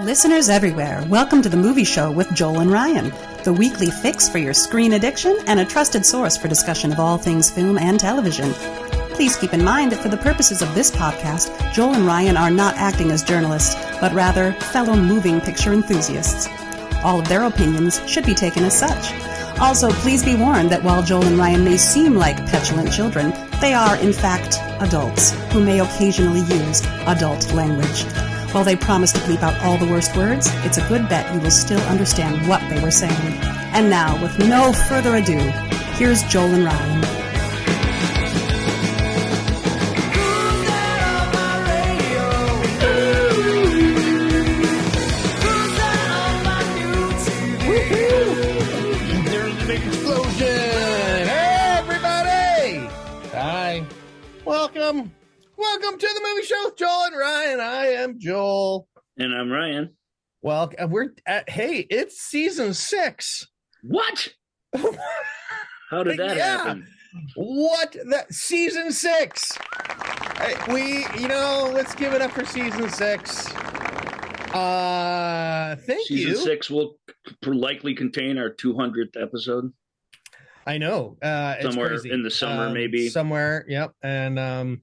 Listeners everywhere, welcome to the Movie Show with Joel and Ryan, the weekly fix for your screen addiction and a trusted source for discussion of all things film and television. Please keep in mind that for the purposes of this podcast, Joel and Ryan are not acting as journalists, but rather fellow moving picture enthusiasts. All of their opinions should be taken as such. Also, please be warned that while Joel and Ryan may seem like petulant children, they are, in fact, adults who may occasionally use adult language. While they promise to bleep out all the worst words, it's a good bet you will still understand what they were saying. And now, with no further ado, here's Joel and Ryan. There's the big explosion! Hey, everybody! Hi. Welcome to the movie show, Joel and Ryan. I am Joel. And I'm Ryan. Well, hey, it's season 6. What? How did that happen? What? Season 6. Let's give it up for season 6. Thank you. Season 6 will likely contain our 200th episode. I know. Somewhere it's crazy. In the summer, maybe. Somewhere, yep. And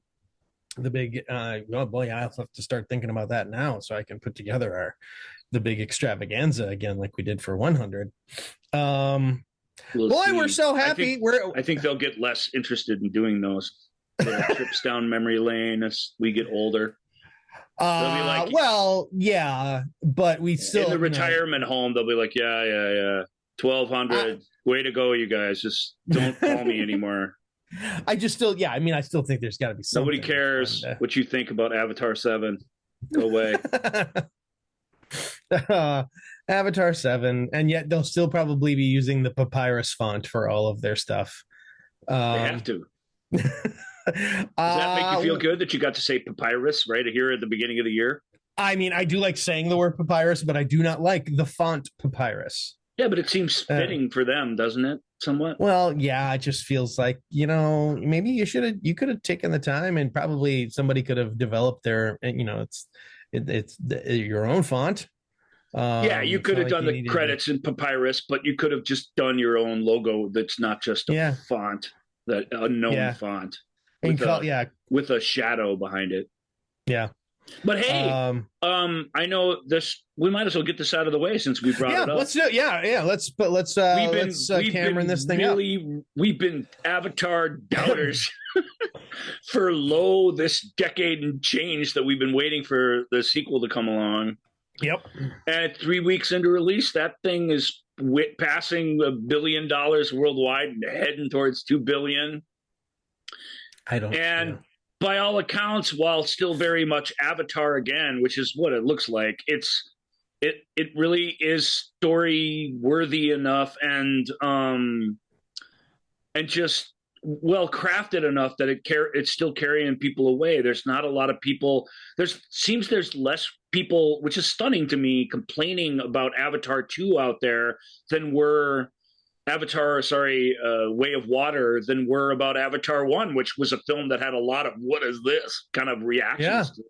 the big oh boy, I'll have to start thinking about that now so I can put together the big extravaganza again like we did for 100. We're so happy. I think they'll get less interested in doing those little trips down memory lane as we get older. Yeah, but we still in the retirement home they'll be like, yeah, 1200. Way to go, you guys. Just don't call me anymore. I still think there's got to be something. Nobody cares what you think about Avatar 7. Go away. Avatar 7, and yet they'll still probably be using the papyrus font for all of their stuff. They have to. Does that make you feel good that you got to say papyrus right here at the beginning of the year? I mean, I do like saying the word papyrus, but I do not like the font papyrus. Yeah, but it seems fitting for them, doesn't it? Somewhat. Well, yeah, it just feels like, maybe you could have taken the time and probably somebody could have developed it's your own font. Yeah, you could have done the credits in papyrus, but you could have just done your own logo that's not just a font, that unknown font. With a shadow behind it. Yeah. But hey, I know this. We might as well get this out of the way since we brought it up. Let's do it. Yeah. Let's Cameron this thing up. We've been Avatar doubters for this decade and change that we've been waiting for the sequel to come along. Yep. And 3 weeks into release, that thing is passing $1 billion worldwide and heading towards $2 billion. By all accounts, while still very much Avatar again, which is what it looks like, it really is story worthy enough and just well crafted enough that it's still carrying people away. There's not a lot of people. There's less people, which is stunning to me, complaining about Avatar 2 out there than were Way of Water than were about Avatar 1, which was a film that had a lot of what is this kind of reactions to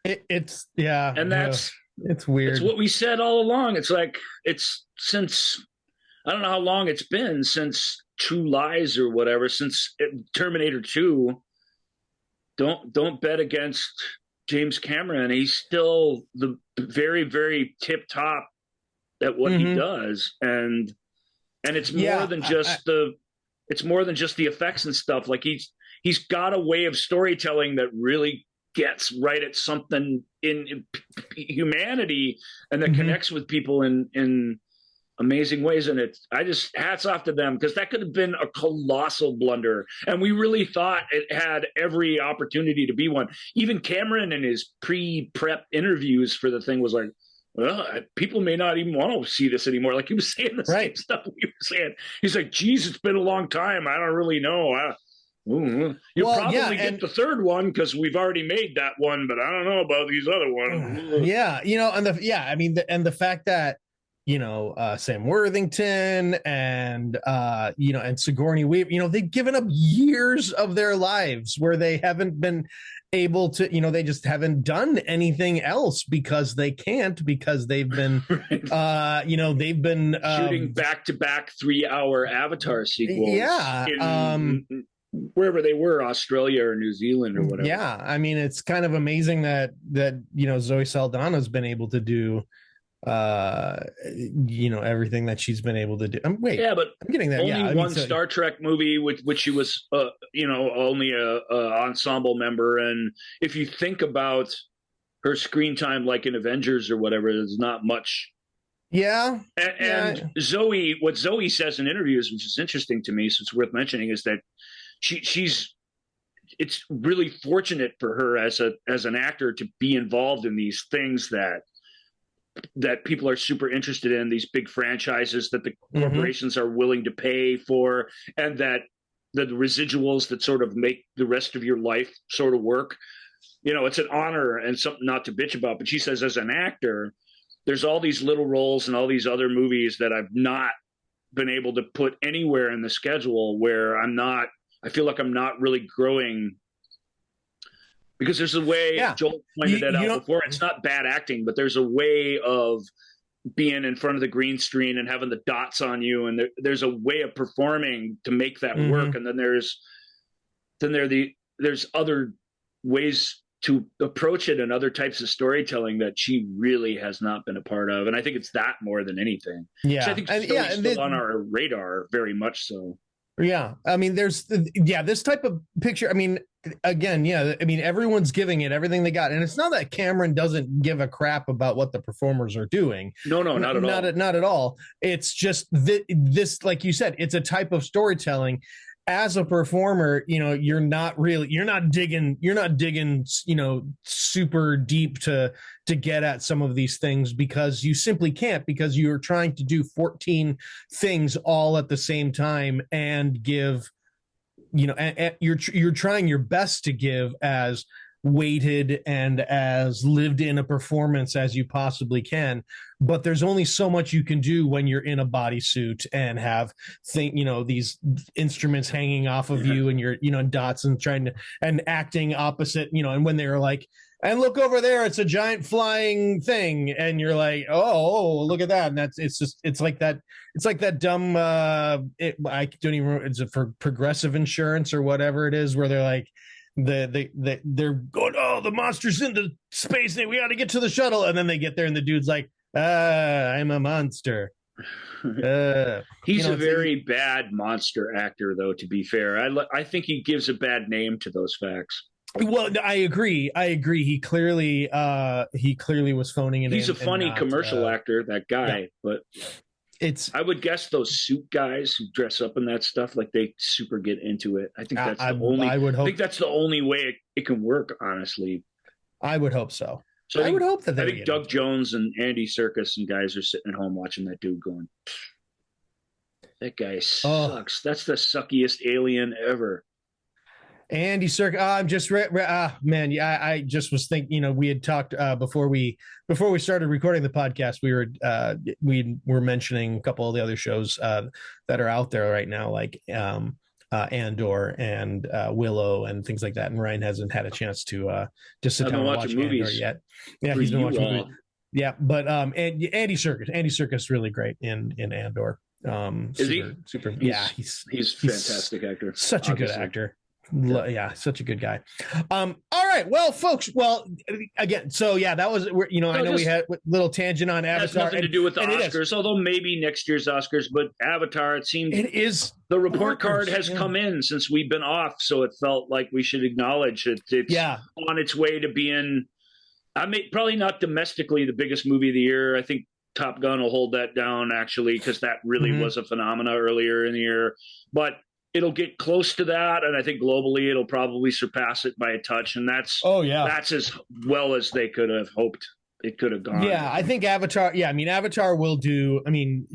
it. It's weird. It's what we said all along. It's like it's since I don't know how long it's been since True Lies or whatever, since Terminator 2. Don't bet against James Cameron. He's still the very, very tip top at what he does, and it's more than just it's more than just the effects and stuff. Like he's got a way of storytelling that really gets right at something in humanity and that connects with people in amazing ways. And I just hats off to them, because that could have been a colossal blunder, and we really thought it had every opportunity to be one. Even Cameron in his pre-prep interviews for the thing was like, well, people may not even want to see this anymore. Like he was saying the same stuff we were saying. He's like, geez, it's been a long time. I don't really know. You'll probably get the third one because we've already made that one, but I don't know about these other ones. The fact that Sam Worthington and Sigourney Weaver, they've given up years of their lives where they haven't been able to, they just haven't done anything else because they can't, because they've been, they've been shooting back-to-back 3-hour Avatar sequels. Yeah. In wherever they were, Australia or New Zealand or whatever. Yeah. I mean, it's kind of amazing that Zoe Saldana's been able to do, everything that she's been able to do. I'm getting there. Only one Star Trek movie, which she was, only a ensemble member. And if you think about her screen time, like in Avengers or whatever, there's not much. Yeah. And Zoe, what Zoe says in interviews, which is interesting to me, so it's worth mentioning, is that it's really fortunate for her as an actor to be involved in these things that people are super interested in, these big franchises that the corporations are willing to pay for, and that the residuals that sort of make the rest of your life sort of work. It's an honor and something not to bitch about. But she says, as an actor, there's all these little roles and all these other movies that I've not been able to put anywhere in the schedule, where I feel like I'm not really growing, because there's a way, Joel pointed that out before, it's not bad acting, but there's a way of being in front of the green screen and having the dots on you, and there's a way of performing to make that work. And then there's other ways to approach it and other types of storytelling that she really has not been a part of. And I think it's that more than anything. Yeah. So I think she's still on our radar, very much so. Yeah. I mean, there's this type of picture. I mean, again, everyone's giving it everything they got. And it's not that Cameron doesn't give a crap about what the performers are doing. No, not at all. Not at all. It's just this, like you said, it's a type of storytelling. As a performer, you're not digging, super deep to get at some of these things, because you simply can't, because you're trying to do 14 things all at the same time and give, and you're trying your best to give as weighted and as lived in a performance as you possibly can. But there's only so much you can do when you're in a bodysuit and have these instruments hanging off of you, and you're, dots, and and acting opposite, and when they're like, and look over there, it's a giant flying thing, and you're like, oh, look at that. And it's like that dumb, I don't even remember, is it for Progressive Insurance or whatever it is, where they're like, they're going, oh, the monster's into space, we got to get to the shuttle, and then they get there and the dude's like, I'm a monster. He's a very bad monster actor, though, to be fair. I think he gives a bad name to those facts. Well, I agree. He clearly was phoning it in. He's a funny commercial actor, that guy, but I would guess those suit guys who dress up in that stuff, like, they super get into it. I think that's I think that's the only way it can work, honestly. I would hope so. So I would hope that I think Doug Jones and Andy Serkis and guys are sitting at home watching that dude going, that guy sucks. That's the suckiest alien ever. Andy Serkis. I'm just man. Yeah, I just was thinking. We had talked before we started recording the podcast. We were mentioning a couple of the other shows that are out there right now, like Andor and Willow and things like that. And Ryan hasn't had a chance to sit down and watch Andor yet. Yeah, he's been watching movies. Yeah, but Andy Serkis is really great in Andor. Is he? Super. He's fantastic actor. Such a good actor. Yeah, such a good guy. All right, well, folks. Well, again, so that was I know we had a little tangent on Avatar. It has nothing to do with the Oscars, although maybe next year's Oscars. But Avatar, it seems it is. The report card has come in since we've been off, so it felt like we should acknowledge it. It's on its way to being. Probably not domestically the biggest movie of the year. I think Top Gun will hold that down, actually, because that really was a phenomena earlier in the year. But it'll get close to that, and I think globally it'll probably surpass it by a touch. And that's as well as they could have hoped it could have gone. Yeah, I think Avatar. Yeah, I mean, Avatar will do. I mean,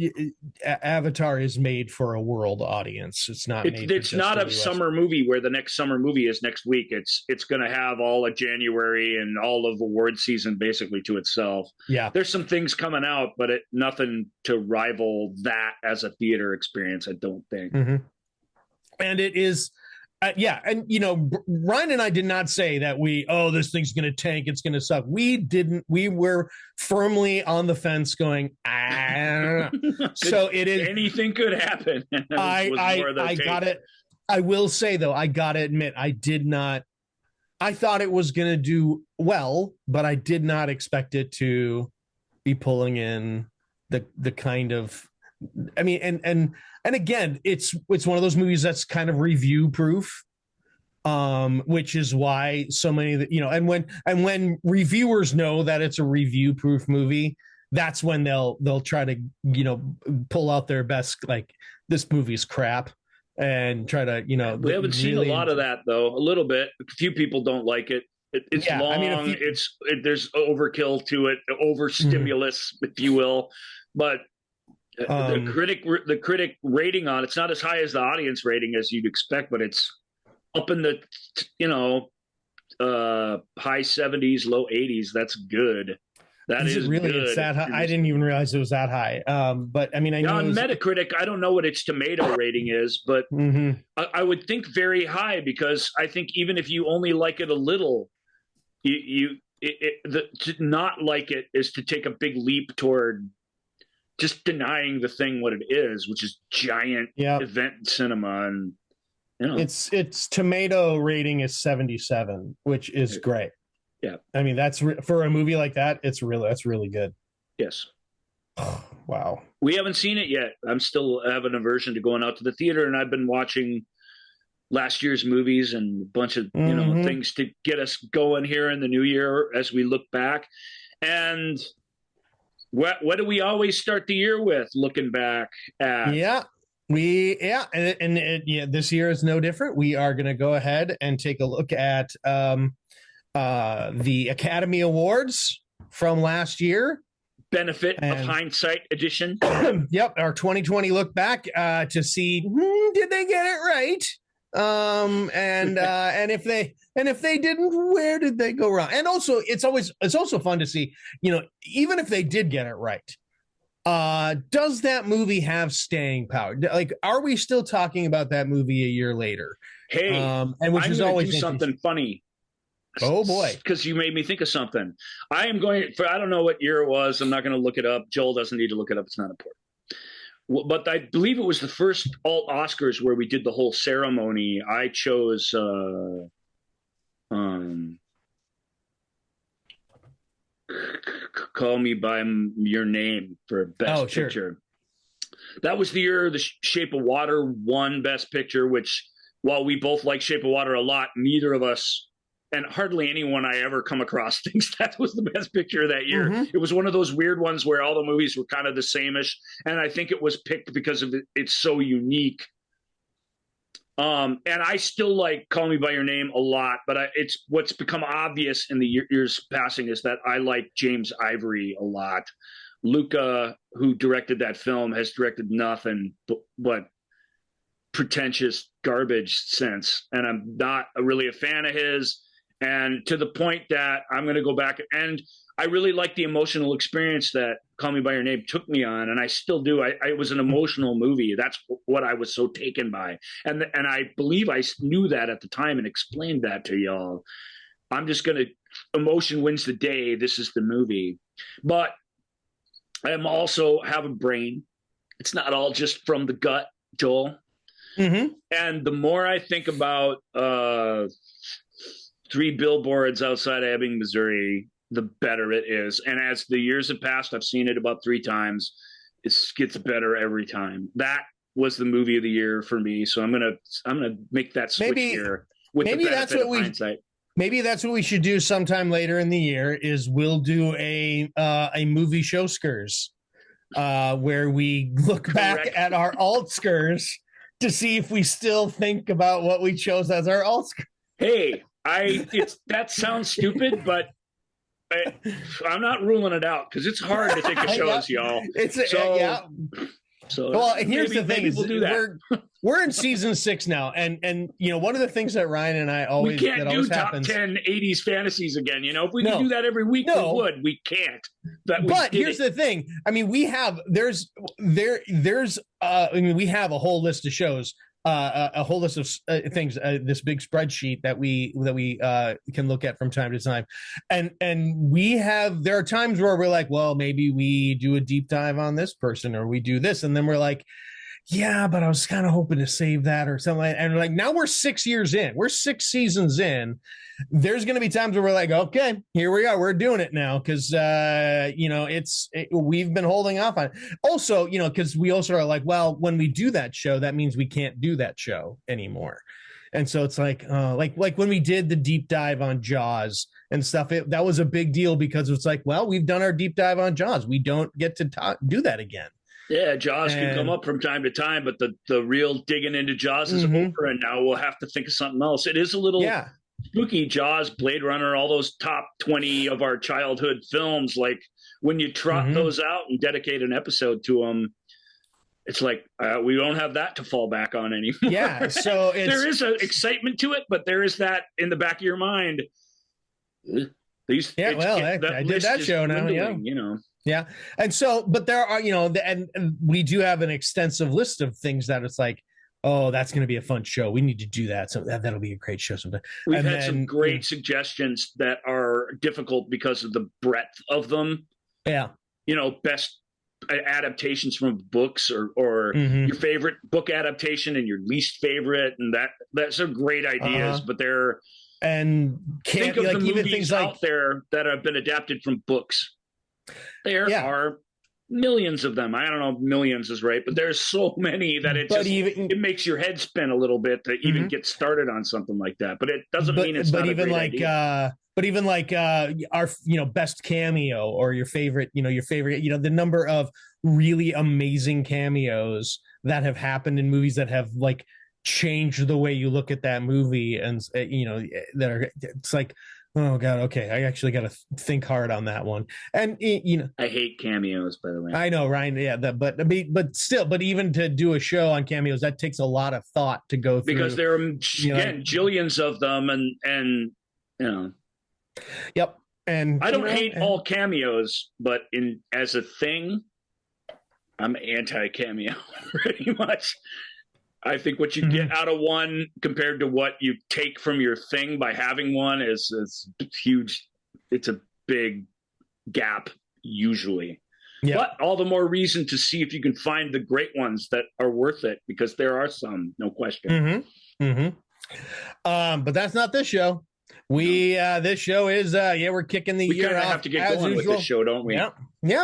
Avatar is made for a world audience. It's not. It's not a summer movie where the next summer movie is next week. It's going to have all of January and all of award season basically to itself. Yeah, there's some things coming out, but nothing to rival that as a theater experience. I don't think. And it is. Yeah, and Ryan and I did not say that this thing's going to tank, it's going to suck. We didn't. We were firmly on the fence, going, so it is. Anything could happen. I got it. I will say though, I got to admit, I did not. I thought it was going to do well, but I did not expect it to be pulling in the kind of. I mean, and again, it's one of those movies that's kind of review proof, which is why so many and when reviewers know that it's a review proof movie, that's when they'll try to pull out their best, like, this movie's crap, and try to we haven't seen a lot of that though. A little bit. A few people don't like it. It's long. I mean, there's overkill to it, overstimulus, if you will, but. The critic rating on it's not as high as the audience rating as you'd expect, but it's up in the high 70s, low 80s. That's good. That is really good. It's that high. I didn't even realize it was that high. But I mean, I know on Metacritic, I don't know what its tomato rating is, but I would think very high, because I think even if you only like it a little, to not like it is to take a big leap toward just denying the thing what it is, which is giant event cinema. And its tomato rating is 77, which is great. Yeah, I mean, that's for a movie like that, that's really good. Yes. Wow. We haven't seen it yet. I'm still have an aversion to going out to the theater, and I've been watching last year's movies and a bunch of things to get us going here in the new year as we look back. And what do we always start the year with, looking back at? This year is no different. We are going to go ahead and take a look at the Academy Awards from last year. Benefit of hindsight edition. Yep, our 2020 look back to see did they get it right? And if they didn't, where did they go wrong? And also, it's also fun to see, even if they did get it right, does that movie have staying power? Like, are we still talking about that movie a year later? Hey, and which is always do something funny. Oh boy, because you made me think of something. I don't know what year it was. I'm not going to look it up. Joel doesn't need to look it up. It's not important. But I believe it was the first Alt Oscars where we did the whole ceremony. I chose Call Me by Your Name for Best Picture. Sure. That was the year The Shape of Water won Best Picture, which, while we both like Shape of Water a lot, neither of us, and hardly anyone I ever come across, thinks that was the best picture of that year. It was one of those weird ones where all the movies were kind of the same-ish, and I think it was picked because of it's so unique. And I still like Call Me by Your Name a lot, but it's what's become obvious in the years passing is that I like James Ivory a lot. Luca, who directed that film, has directed nothing but pretentious garbage since, and I'm not really a fan of his. And to the point that I'm going to go back, and I really like the emotional experience that Call Me by Your Name took me on, and I still do. It was an emotional movie. That's what I was so taken by, and I believe I knew that at the time and explained that to y'all. I'm just going to emotion wins the day. This is the movie, but I am also have a brain. It's not all just from the gut, Joel. And the more I think about 3 Billboards Outside of Ebbing, Missouri, the better it is. And as the years have passed, I've seen it about 3 times. It gets better every time. That was the movie of the year for me. So I'm gonna make that switch here. Maybe that's what we should do sometime later in the year. Is we'll do a movie showskers where we look back at our Altscers to see if we still think about what we chose as our Altscers. Hey. That sounds stupid, but I'm not ruling it out because it's hard to think of shows, y'all. So well, here's the thing: we'll do that. We're in season 6 now, and one of the things that Ryan and I always we can't do top 10 80s fantasies again. If we could do that every week, we would. We can't. But here's the thing: I mean, we have we have a whole list of shows. a whole list of things, this big spreadsheet that we can look at from time to time, and there are times where we're like, well, maybe we do a deep dive on this person, or we do this, and then we're like, yeah, but I was kind of hoping to save that or something. And like, now we're 6 years in, we're 6 seasons in. There's going to be times where we're like, okay, here we are, we're doing it now, because we've been holding off on it. Also, because we also are like, well, when we do that show, that means we can't do that show anymore. And so it's like when we did the deep dive on Jaws and stuff, that was a big deal, because it's like, well, we've done our deep dive on Jaws, we don't get to do that again. Yeah, Jaws can come up from time to time, but the real digging into Jaws is over, and now we'll have to think of something else. It is a little spooky. Jaws, Blade Runner, all those top 20 of our childhood films, like when you trot those out and dedicate an episode to them, it's like we don't have that to fall back on anymore. Yeah, so there is an excitement to it, but there is that in the back of your mind. I did that show now, Yeah. And so, but there are, and we do have an extensive list of things that it's like, oh, that's going to be a fun show, we need to do that. So that'll be a great show sometime. We've had some great suggestions that are difficult because of the breadth of them. Yeah. Best adaptations from books, or your favorite book adaptation and your least favorite. And that's some great ideas, but they're, and think of the movies out there that have been adapted from books. There are millions of them. I don't know if millions is right, but there's so many that it makes your head spin a little bit to even get started on something like that. But it doesn't mean it's not a great idea. But even like our best cameo, or your favorite, the number of really amazing cameos that have happened in movies that have like changed the way you look at that movie, and it's like, oh God, okay, I actually got to think hard on that one. And I hate cameos, by the way. I know, Ryan. Yeah, but still, but even to do a show on cameos, that takes a lot of thought to go through, because there are jillions of them, and Yep. And I don't hate all cameos, but as a thing, I'm anti-cameo pretty much. I think what you get out of one compared to what you take from your thing by having one is huge. It's a big gap usually. Yeah. But all the more reason to see if you can find the great ones that are worth it, because there are some, no question. But that's not this show. This show is we're kicking the year off. We have to get going with this show, don't we? Yeah.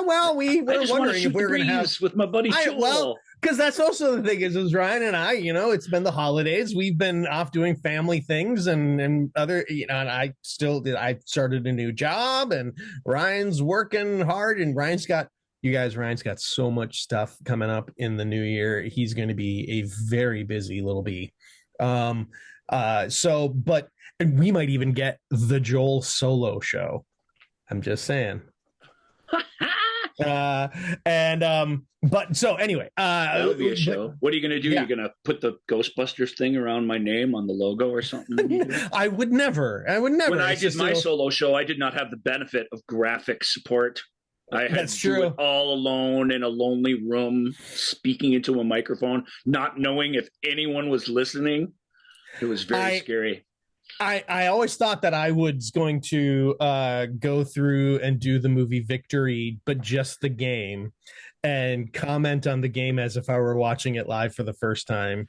Well, we were wondering if we were going to have with my buddy Joel. Because that's also the thing is Ryan and I, it's been the holidays. We've been off doing family things and other, and I started a new job, and Ryan's working hard, and Ryan's got so much stuff coming up in the new year. He's going to be a very busy little bee. And we might even get the Joel solo show. I'm just saying. But so anyway, that would be a show. What are you going to do? Yeah. You're going to put the Ghostbusters thing around my name on the logo or something? I would never. When I did my solo show, I did not have the benefit of graphic support. I had to do it all alone in a lonely room, speaking into a microphone, not knowing if anyone was listening. It was very scary. I always thought that I was going to go through and do the movie Victory, but just the game, and comment on the game as if I were watching it live for the first time.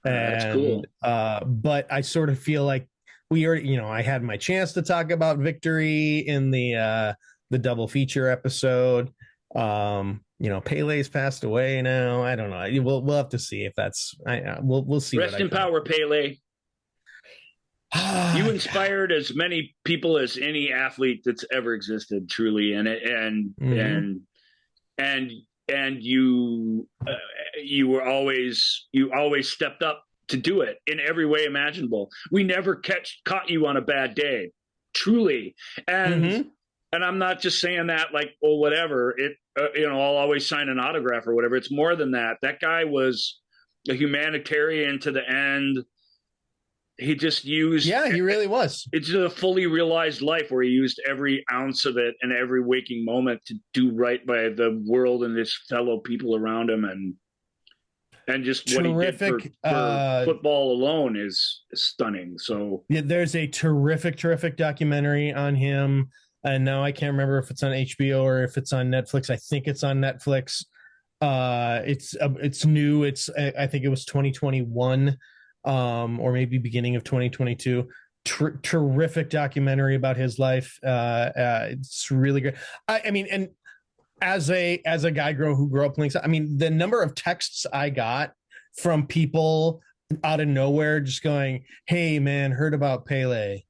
That's cool. But I sort of feel like we already, I had my chance to talk about Victory in the double feature episode. Pelé's passed away now. I don't know. We'll have to see if that's. We'll see. Rest in power, Pelé. You inspired as many people as any athlete that's ever existed, truly, and you always stepped up to do it in every way imaginable. We never caught you on a bad day, truly, and I'm not just saying that like, oh, whatever. I'll always sign an autograph or whatever. It's more than that. That guy was a humanitarian to the end. He just used... Yeah, he really was. It's a fully realized life where he used every ounce of it and every waking moment to do right by the world and his fellow people around him. And and just what terrific, he did for football alone is stunning. So yeah, there's a terrific documentary on him, and now I can't remember if it's on HBO or if it's on Netflix. I think it's on Netflix. It's new. I think it was 2021, or maybe beginning of 2022. Terrific documentary about his life. It's really good. I mean, and as a guy who grew up playing, I mean, the number of texts I got from people out of nowhere just going, "Hey man, heard about Pelé."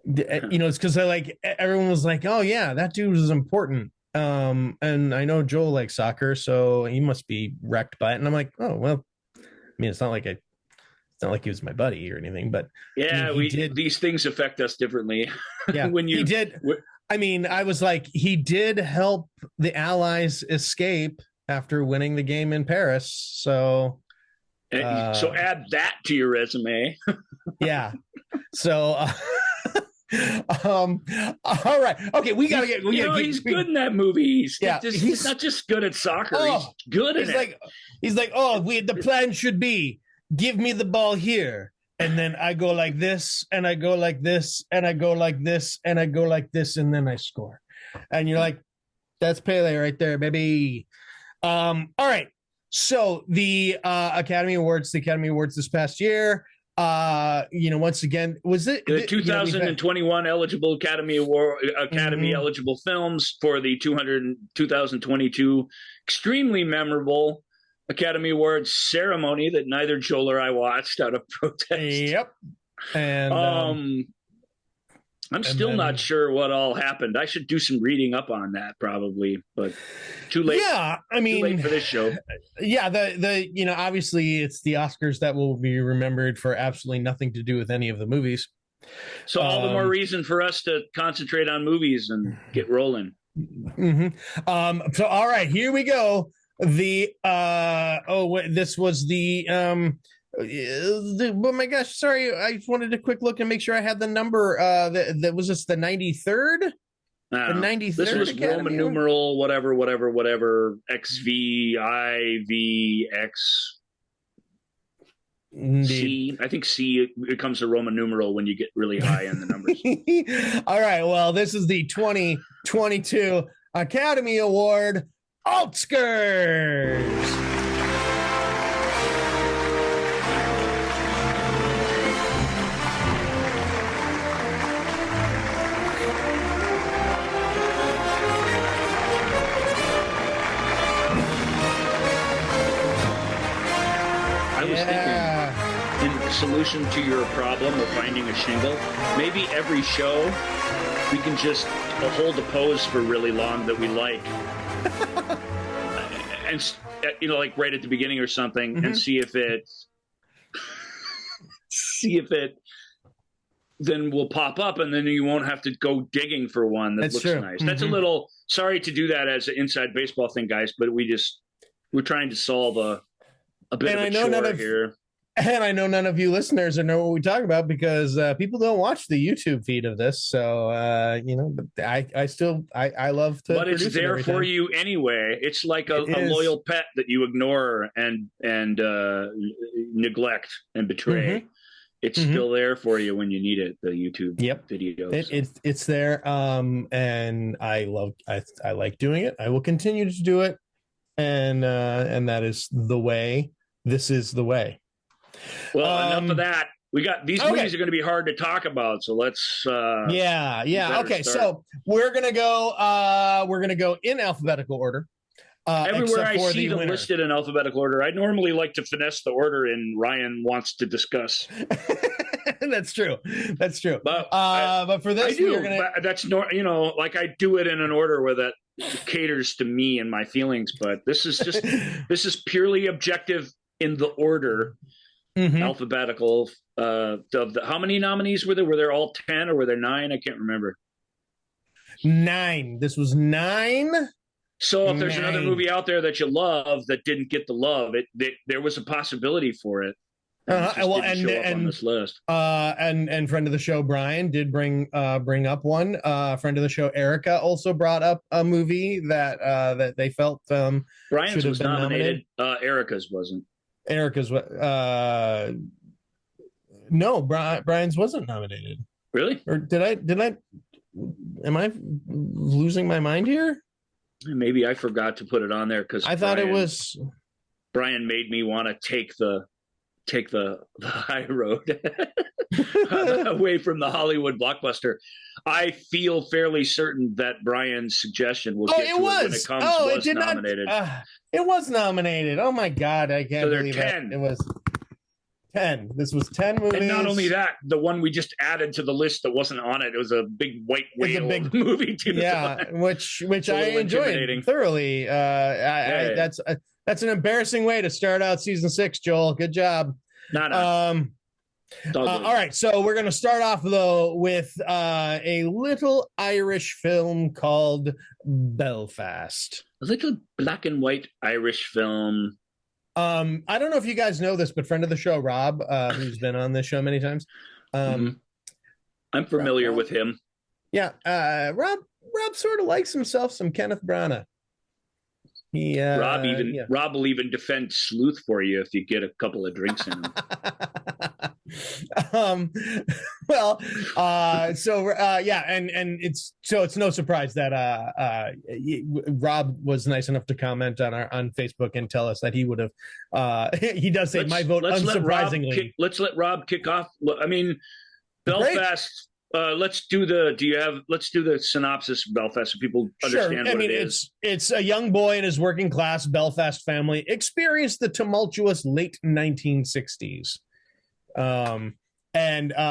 You know, it's because everyone was like, "Oh yeah, that dude was important." And I know Joel likes soccer, so he must be wrecked by it. And I'm like, "Oh well, I mean, it's not like he was my buddy or anything, but yeah, I mean, these things affect us differently." Yeah, when you he did. I mean, I was like, he did help the Allies escape after winning the game in Paris. So add that to your resume. Yeah. So all right. Okay, we gotta get. He's good in that movie. He's not just good at soccer. He's good at it. He's like, the plan should be give me the ball here. And then I go like this, and I go like this, and I go like this, and I go like this, and then I score. And you're like, that's Pelé right there, baby. All right. So the Academy Awards this past year. Once again, was it the 2021 eligible Academy eligible films for the 2022 extremely memorable Academy Awards ceremony that neither Joel or I watched out of protest. Yep. And I'm still not sure what all happened. I should do some reading up on that probably, but too late. Yeah, I mean, too late for this show. Yeah, obviously it's the Oscars that will be remembered for absolutely nothing to do with any of the movies. So all the more reason for us to concentrate on movies and get rolling. Mm-hmm. So all right, here we go. This was the oh my gosh, sorry, I just wanted a quick look and make sure I had the number. That was just the 93rd. The 93rd. This was Academy Roman numeral whatever XVIVX. C. I think C becomes a Roman numeral when you get really high in the numbers. All right. Well, this is the 2022 Academy Award Altscers. I was thinking, in solution to your problem of finding a shingle, maybe every show we can just hold a pose for really long that we like. And like right at the beginning or something, and see if it then will pop up, and then you won't have to go digging for one that looks true. nice. That's a little sorry to do that as an inside baseball thing, guys, but we're trying to solve a bit of a chore here. And I know none of you listeners know what we talk about because people don't watch the YouTube feed of this. So, but I love to. But it's there for you anyway. It's like a loyal pet that you ignore and neglect and betray. It's still there for you when you need it. The YouTube videos. It's there. And I like doing it. I will continue to do it. And that is the way. This is the way. Well, enough of that. We got these movies are going to be hard to talk about, so let's. Okay, so we're gonna go in alphabetical order. Everywhere I see them listed in alphabetical order, I normally like to finesse the order, and Ryan wants to discuss. That's true. But for this, that's like I do it in an order where that caters to me and my feelings. But this is purely objective in the order. Alphabetical. How many nominees were there? Were there all 10 or were there 9? I can't remember. 9. This was 9. So if there's another movie out there that you love that didn't get the love, there was a possibility for it. On this list. And friend of the show Brian did bring up one. Friend of the show Erica also brought up a movie that they felt Brian's was nominated. Erica's wasn't. Erica's no, Brian's wasn't nominated. Really? Or did I am I losing my mind here? Maybe I forgot to put it on there because I thought it was. Brian made me want to take the high road away from the Hollywood blockbuster. I feel fairly certain that Brian's suggestion will get to it when it comes was nominated. It was nominated. Oh my God, I can't believe 10. It was 10. This was 10 movies. And not only that, the one we just added to the list that wasn't on it, it was a big white whale movie too. Yeah, which I enjoyed thoroughly. That's an embarrassing way to start out season 6, Joel. Good job. No. All right, so we're going to start off though with a little Irish film called Belfast. A little black and white Irish film. I don't know if you guys know this, but friend of the show, Rob, who's been on this show many times. I'm familiar with him. Yeah, Rob sort of likes himself some Kenneth Branagh. Rob will even defend Sleuth for you if you get a couple of drinks in him. And it's no surprise that Rob was nice enough to comment on Facebook and tell us that he would have he does say my vote unsurprisingly. Let's let Rob kick off. I mean, Belfast. Great. Let's do the synopsis of Belfast so people understand what it is. It's a young boy and his working class Belfast family experienced the tumultuous late 1960s. Here's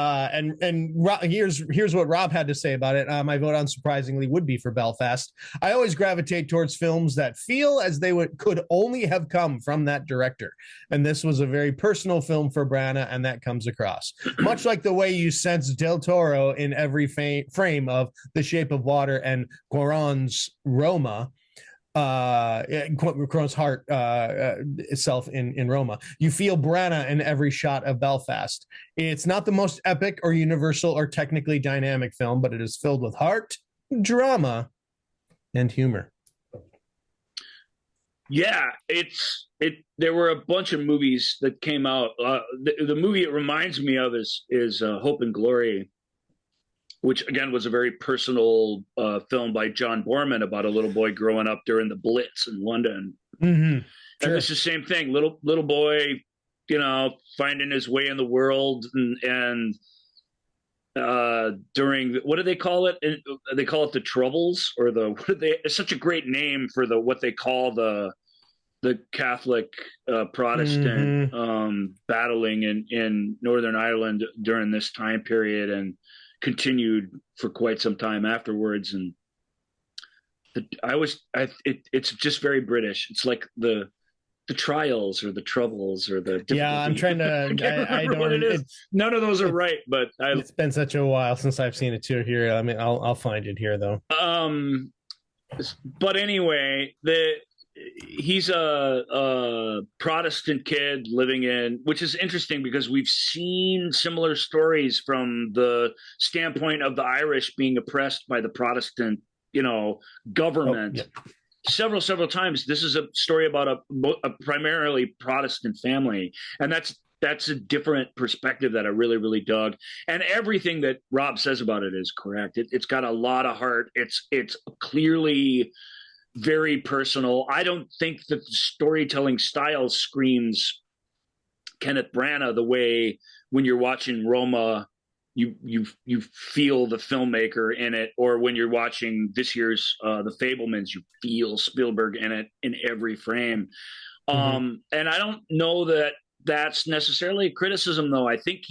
what Rob had to say about it. My vote unsurprisingly would be for Belfast. I always gravitate towards films that feel as they could only have come from that director. And this was a very personal film for Branagh, and that comes across. Much like the way you sense Del Toro in every frame of The Shape of Water and Cuarón's Roma. Cuarón's heart itself in Roma. You feel Branagh in every shot of Belfast. It's not the most epic or universal or technically dynamic film, but it is filled with heart, drama, and humor. Yeah, there were a bunch of movies that came out. The movie it reminds me of is Hope and Glory, which again was a very personal film by John Borman about a little boy growing up during the Blitz in London. Mm-hmm. Sure. And it's the same thing. Little boy, finding his way in the world, and during what do they call it? They call it the Troubles, or it's such a great name for what they call the Catholic Protestant battling in Northern Ireland during this time period, and continued for quite some time afterwards. And it's just very British. It's like the Trials or the Troubles or the difficulty. Yeah, I'm trying to I don't what it is. None of those are right, but it's been such a while since I've seen it too. Here, I mean, I'll find it here though. But anyway, he's a Protestant kid living in, which is interesting because we've seen similar stories from the standpoint of the Irish being oppressed by the Protestant, government. Oh, yeah. Several times. This is a story about a primarily Protestant family, and that's a different perspective that I really, really dug. And everything that Rob says about it is correct. It's got a lot of heart. It's clearly very personal. I don't think that the storytelling style screams Kenneth Branagh the way when you're watching Roma, you feel the filmmaker in it, or when you're watching this year's The Fabelmans, you feel Spielberg in it in every frame. And I don't know that that's necessarily a criticism, though. I think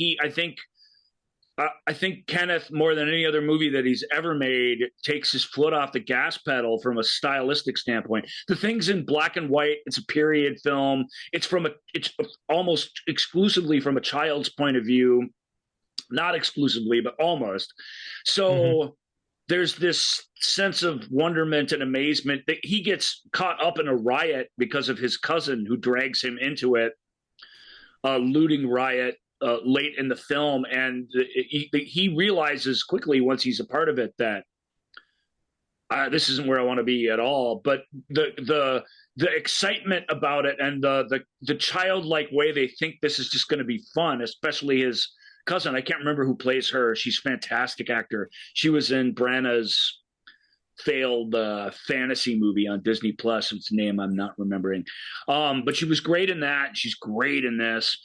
Kenneth, more than any other movie that he's ever made, takes his foot off the gas pedal from a stylistic standpoint. The thing's in black and white. It's a period film. It's almost exclusively from a child's point of view. Not exclusively, but almost. So there's this sense of wonderment and amazement that he gets caught up in a riot because of his cousin who drags him into it, a looting riot. Late in the film, and he realizes quickly once he's a part of it that this isn't where I want to be at all. But the the excitement about it and the childlike way they think this is just going to be fun, especially his cousin. I can't remember who plays her. She's a fantastic actor. She was in Branagh's failed fantasy movie on Disney Plus. Its name I'm not remembering. But she was great in that. She's great in this.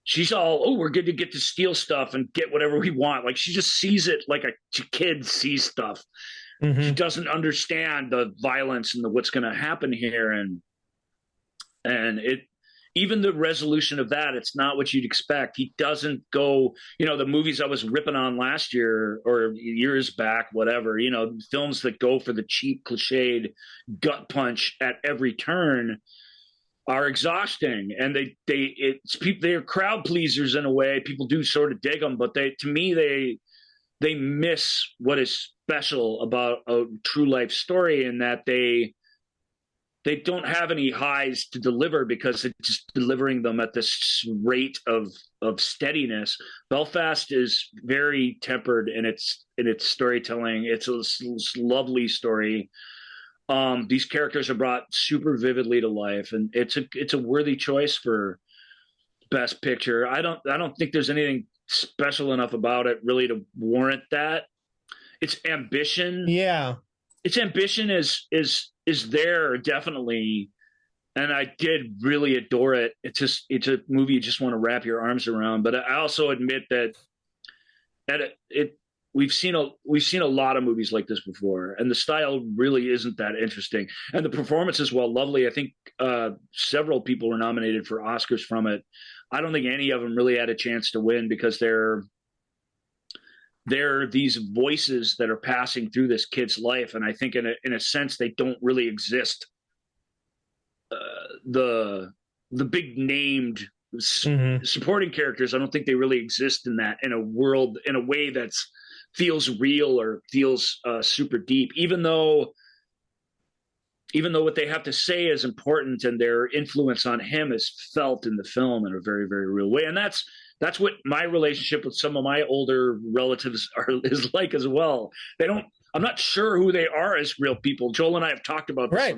She's all, oh, we're good to get to steal stuff and get whatever we want. Like she just sees it like a kid sees stuff. Mm-hmm. She doesn't understand the violence and what's going to happen here. And it, even the resolution of that, it's not what you'd expect. He doesn't go, the movies I was ripping on last year or years back, whatever, films that go for the cheap, cliched gut punch at every turn are exhausting. And they're crowd pleasers in a way. People do sort of dig them, but to me, they miss what is special about a true life story in that they don't have any highs to deliver because it's just delivering them at this rate of steadiness. Belfast is very tempered in its storytelling. It's a lovely story. These characters are brought super vividly to life, and it's a worthy choice for Best Picture. I don't think there's anything special enough about it really to warrant that. Its ambition, its ambition is there definitely, and I did really adore it. It's a movie you just want to wrap your arms around. But I also admit that we've seen a lot of movies like this before, and the style really isn't that interesting. And the performances, while lovely, I think several people were nominated for Oscars from it. I don't think any of them really had a chance to win because they're these voices that are passing through this kid's life, and I think in a sense they don't really exist. The big named supporting characters, I don't think they really exist in a world in a way that's feels real or feels super deep, even though what they have to say is important and their influence on him is felt in the film in a very, very real way. And that's what my relationship with some of my older relatives is like as well. I'm not sure who they are as real people. Joel and I have talked about this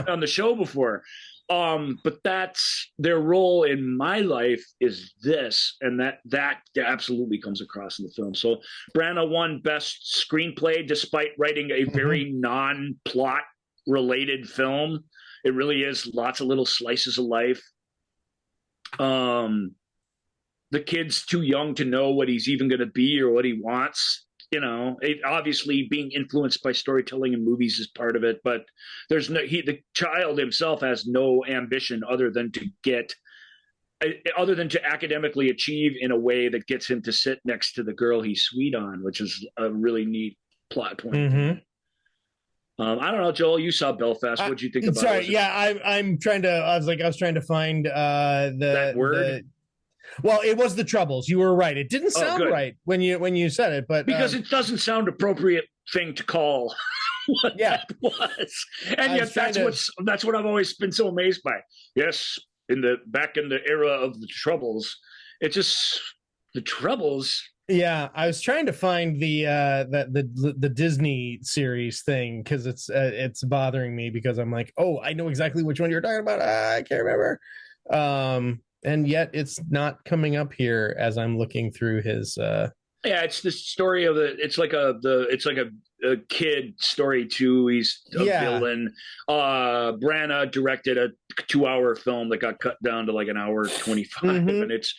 on the show before. But that's their role in my life is this, and that absolutely comes across in the film. So Branagh won Best Screenplay despite writing a very non-plot related film. It really is lots of little slices of life. The kid's too young to know what he's even going to be or what he wants. Obviously being influenced by storytelling and movies is part of it, but the child himself has no ambition other than to academically achieve in a way that gets him to sit next to the girl he's sweet on, which is a really neat plot point. Mm-hmm. I don't know, Joel, you saw Belfast. What'd you think about it? Sorry. I was trying to find that word. Well, it was The Troubles. You were right. It didn't sound right when you said it, but because it doesn't sound appropriate thing to call what that was. And yet that's what I've always been so amazed by. Yes, back in the era of the Troubles, it's just the Troubles. Yeah, I was trying to find the Disney series thing because it's bothering me because I'm like, oh, I know exactly which one you're talking about. I can't remember. And yet it's not coming up here as I'm looking through his it's the story of it's like a kid story too. He's a villain. Branagh directed a 2-hour film that got cut down to like an hour 25, and it's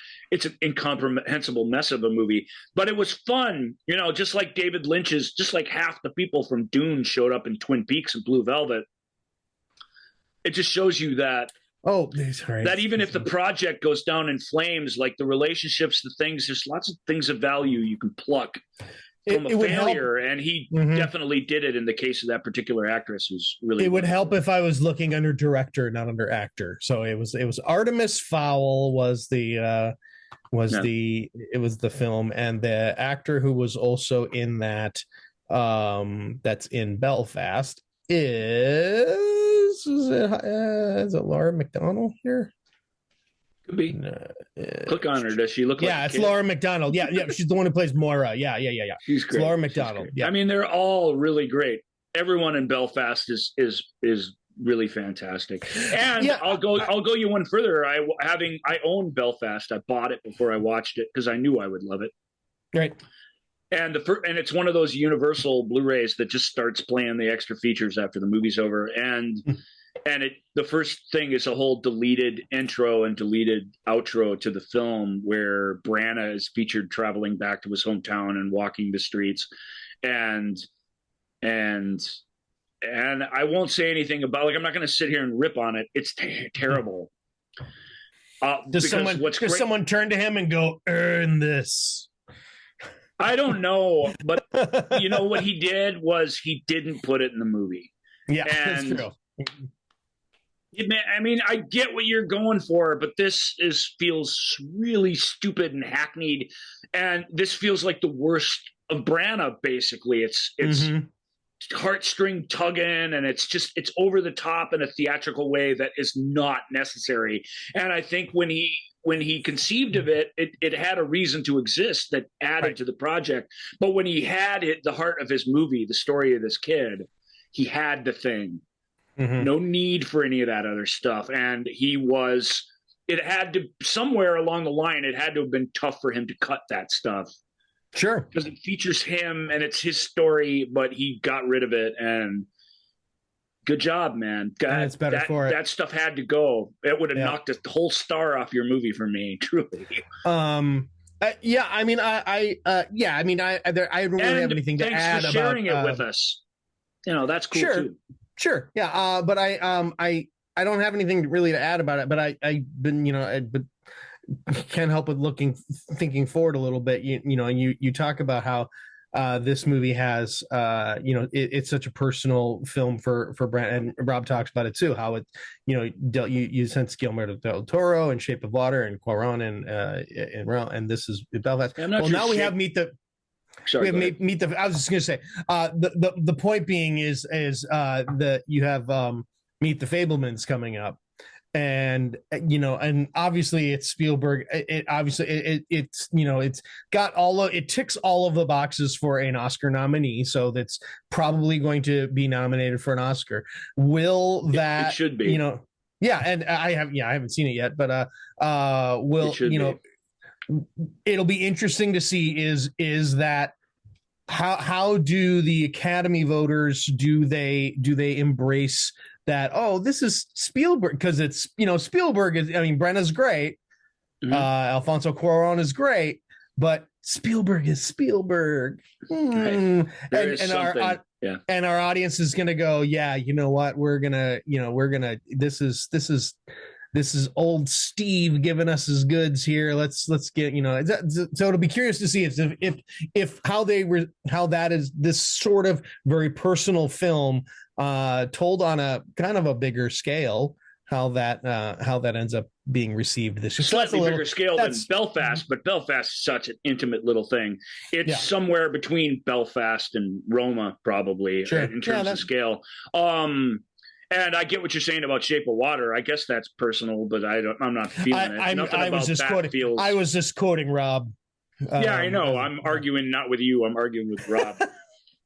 an incomprehensible mess of a movie, but it was fun. Just like David Lynch's, just like half the people from Dune showed up in Twin Peaks and Blue Velvet. It just shows you that that even if the project goes down in flames, like the relationships, the things, there's lots of things of value you can pluck from a failure. And he definitely did it in the case of that particular actress who's really. It would help if I was looking under director, not under actor. So it was Artemis Fowl was the film, and the actor who was also in that that's in Belfast is it Laura McDonald here? Could be. Click on her. Does she look like? Yeah, it's Laura McDonald. Yeah, she's the one who plays Moira. Yeah. She's great. It's Laura McDonald. Yeah. I mean, they're all really great. everyone in Belfast is really fantastic. And I'll go you one further. I own Belfast. I bought it before I watched it because I knew I would love it. Right. And it's one of those Universal Blu-rays that just starts playing the extra features after the movie's over. And the first thing is a whole deleted intro and deleted outro to the film where Branagh is featured traveling back to his hometown and walking the streets. And I won't say anything about, like, I'm not going to sit here and rip on it. It's terrible. Does someone turn to him and go, earn this? I don't know, but you know what he did was he didn't put it in the movie. Yeah, that's true. I mean, I get what you're going for, but this feels really stupid and hackneyed, and this feels like the worst of Branagh. Basically, it's heartstring tugging, and it's over the top in a theatrical way that is not necessary. And I think when he conceived of it, it had a reason to exist that added to the project. But when he had the heart of his movie, the story of this kid, he had the thing. No need for any of that other stuff. And it had to, somewhere along the line, it had to have been tough for him to cut that stuff. Sure. Because it features him and it's his story, but he got rid of it. And good job, man. And it's better for it. That stuff had to go. It would have knocked the whole star off your movie for me, truly. Yeah, I mean, I don't really have anything to add about sharing it with us. You know, that's cool too. Sure. Yeah. But I don't have anything really to add about it, but I've been, but can't help but thinking forward a little bit. You talk about how this movie has, it's such a personal film for Brent, and Rob talks about it too, how it, you sense Guillermo del Toro and Shape of Water and Cuarón and this is Belfast. Now we have Meet the. Sorry, meet the. I was just going to say the point being is that you have Meet the Fablemans coming up, and obviously it's Spielberg. It's got it ticks all of the boxes for an Oscar nominee, so that's probably going to be nominated for an Oscar. Will that? It should be. Yeah, and I haven't seen it yet, but it'll be interesting to see is that how do the Academy voters do they embrace that, this is Spielberg, because it's Spielberg is, I mean, Brennan's great, Alfonso Cuarón is great, but Spielberg is Spielberg. Right. And our audience is gonna go, you know what, we're gonna this is old Steve giving us his goods here. Let's get, so it'll be curious to see if how that is this sort of very personal film told on a kind of a bigger scale, how that ends up being received this year. Slightly bigger scale than Belfast, but Belfast is such an intimate little thing. It's somewhere between Belfast and Roma, probably, in terms of scale. And I get what you're saying about Shape of Water. I guess that's personal, but I'm not feeling it. I was just quoting Rob. I know. I'm arguing not with you. I'm arguing with Rob.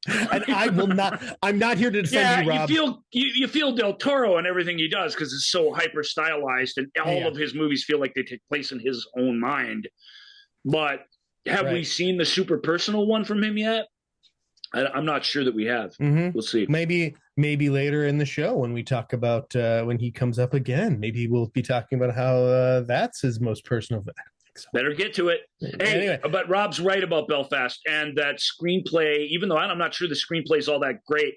And I'm not here to defend you, Rob. You feel Del Toro and everything he does because it's so hyper stylized, and all of his movies feel like they take place in his own mind. But have we seen the super personal one from him yet? I'm not sure that we have. We'll see. Maybe later in the show when we talk about when he comes up again, maybe we'll be talking about how that's his most personal. So. Better get to it. Hey, anyway. But Rob's right about Belfast, and that screenplay, even though I'm not sure the screenplay is all that great,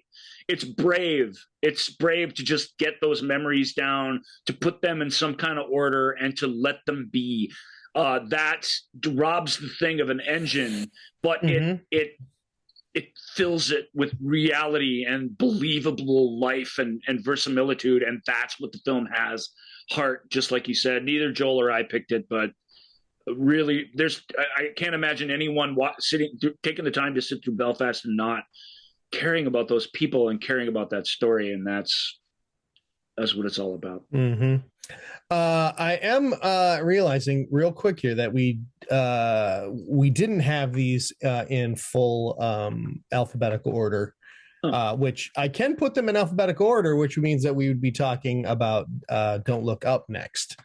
it's brave. It's brave to just get those memories down, to put them in some kind of order, and to let them be. That robs the thing of an engine, but it fills it with reality and believable life and verisimilitude, and that's what the film has. Heart, just like you said. Neither Joel or I picked it, but really, I can't imagine anyone taking the time to sit through Belfast and not caring about those people and caring about that story, and that's what it's all about. I am realizing real quick here that we didn't have these in full alphabetical order. which I can put them in alphabetical order, which means that we would be talking about Don't Look Up next.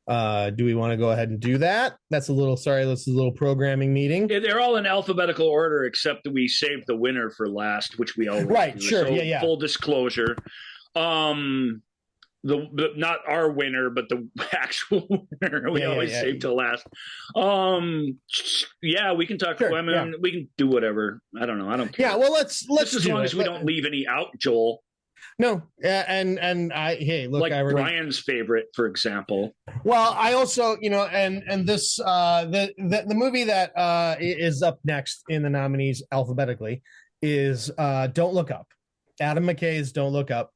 Do we want to go ahead and do that? That's a little programming meeting. Yeah, they're all in alphabetical order, except that we saved the winner for last, which we always do. Sure, so, yeah. Full disclosure. The not our winner, but the actual winner. We always save till last. We can talk. Sure, we can do whatever. I don't know. I don't care. Yeah, well, let's just as long as we don't leave any out, Joel. No, and look, like Brian's favorite, for example. Well, I also, and this the movie that is up next in the nominees alphabetically is Don't Look Up. Adam McKay's Don't Look Up.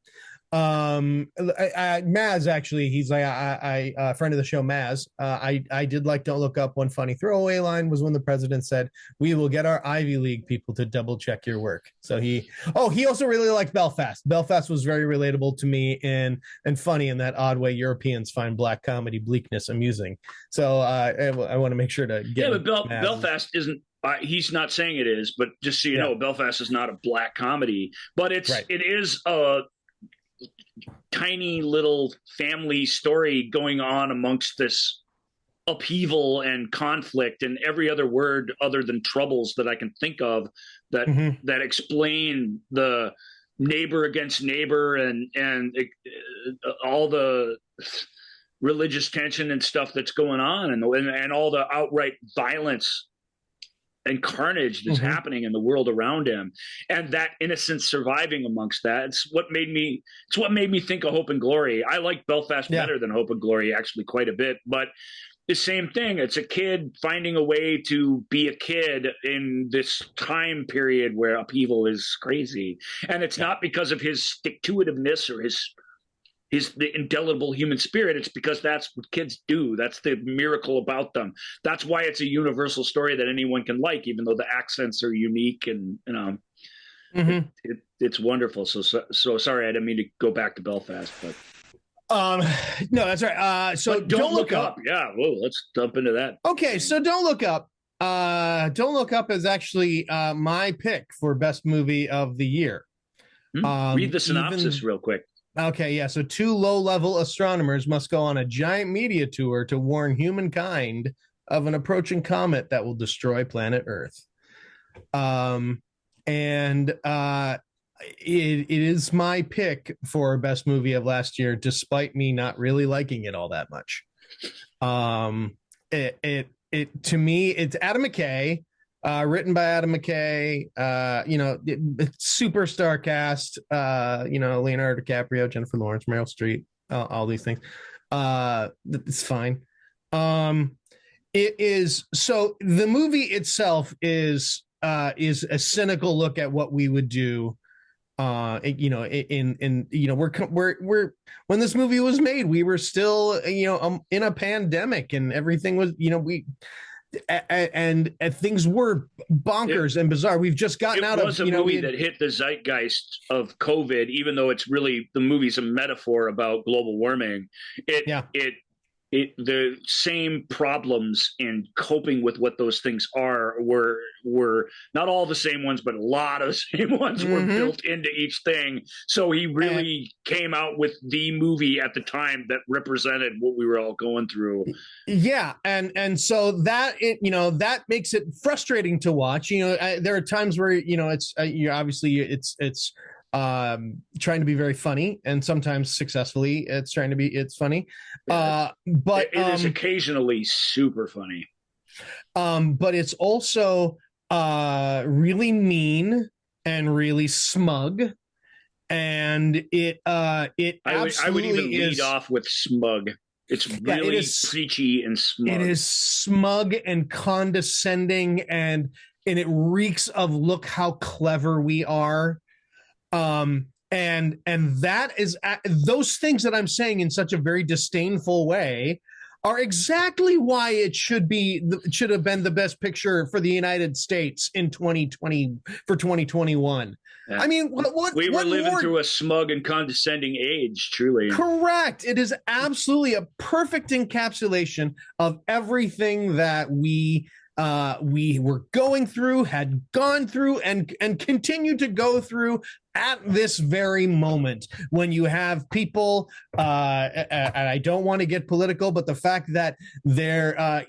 Maz, actually, he's like a friend of the show, Maz. I did like Don't Look Up. One funny throwaway line was when the president said, "We will get our Ivy League people to double check your work." So he also really liked Belfast. Belfast was very relatable to me and funny in that odd way Europeans find black comedy bleakness amusing. So I want to make sure to get. Yeah, but Belfast isn't. He's not saying it is, but just so you know, Belfast is not a black comedy, but it is a tiny little family story going on amongst this upheaval and conflict and every other word other than troubles that I can think of that explain the neighbor against neighbor and all the religious tension and stuff that's going on and all the outright violence and carnage that's happening in the world around him, and that innocence surviving amongst that. It's what made me think of Hope and Glory. I like Belfast better than Hope and Glory, actually, quite a bit. But the same thing. It's a kid finding a way to be a kid in this time period where upheaval is crazy, and it's not because of his stick-to-itiveness or the indelible human spirit. It's because that's what kids do. That's the miracle about them. That's why it's a universal story that anyone can like, even though the accents are unique and it's wonderful. So sorry, I didn't mean to go back to Belfast, but no, that's right. So Don't Look Up. Yeah, whoa, let's jump into that. Okay, so Don't Look Up. Don't Look Up is actually my pick for best movie of the year. Read the synopsis real quick. Okay, yeah. So 2 low-level astronomers must go on a giant media tour to warn humankind of an approaching comet that will destroy planet Earth. It is my pick for best movie of last year, despite me not really liking it all that much. To me, it's Adam McKay. Written by Adam McKay, superstar cast, Leonardo DiCaprio, Jennifer Lawrence, Meryl Streep, all these things. It's fine. It is, so the movie itself is a cynical look at what we would do. We're when this movie was made, we were still, in a pandemic and everything was, and things were bonkers and bizarre. We've just gotten out of. It was a movie that hit the zeitgeist of COVID, even though it's really, the movie's a metaphor about global warming. The same problems in coping with what those things are were not all the same ones, but a lot of the same ones were built into each thing. So he really came out with the movie at the time that represented what we were all going through. Yeah, and so that that makes it frustrating to watch. There are times where it's it's trying to be very funny, and sometimes successfully it's funny. But it is occasionally super funny. But it's also really mean and really smug, and it absolutely I would even lead off with smug. It's really preachy and smug. It is smug and condescending, and it reeks of look how clever we are. And that is those things that I'm saying in such a very disdainful way are exactly why it should have been the best picture for the United States in 2020 for 2021. Yeah. I mean, we were living through a smug and condescending age, truly. Correct. It is absolutely a perfect encapsulation of everything that we we were going through, had gone through, and continue to go through at this very moment, when you have people, and I don't want to get political, but the fact that they're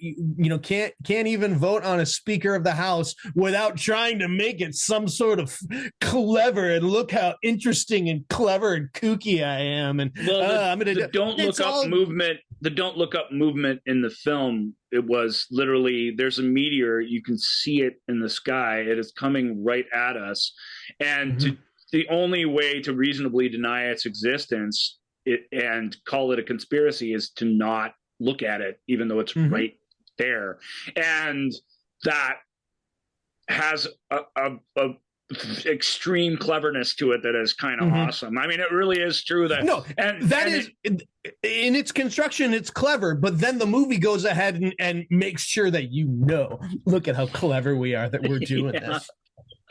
can't even vote on a Speaker of the House without trying to make it some sort of clever, and look how interesting and clever and kooky I am. And the Don't Look Up movement, the Don't Look Up movement in the film, it was literally, there's a meteor, you can see it in the sky, it is coming right at us, and the only way to reasonably deny its existence and call it a conspiracy is to not look at it, even though it's right there. And that has a extreme cleverness to it that is kind of awesome. I mean, it really is true that in its construction, it's clever, but then the movie goes ahead and makes sure that look at how clever we are, that we're doing this.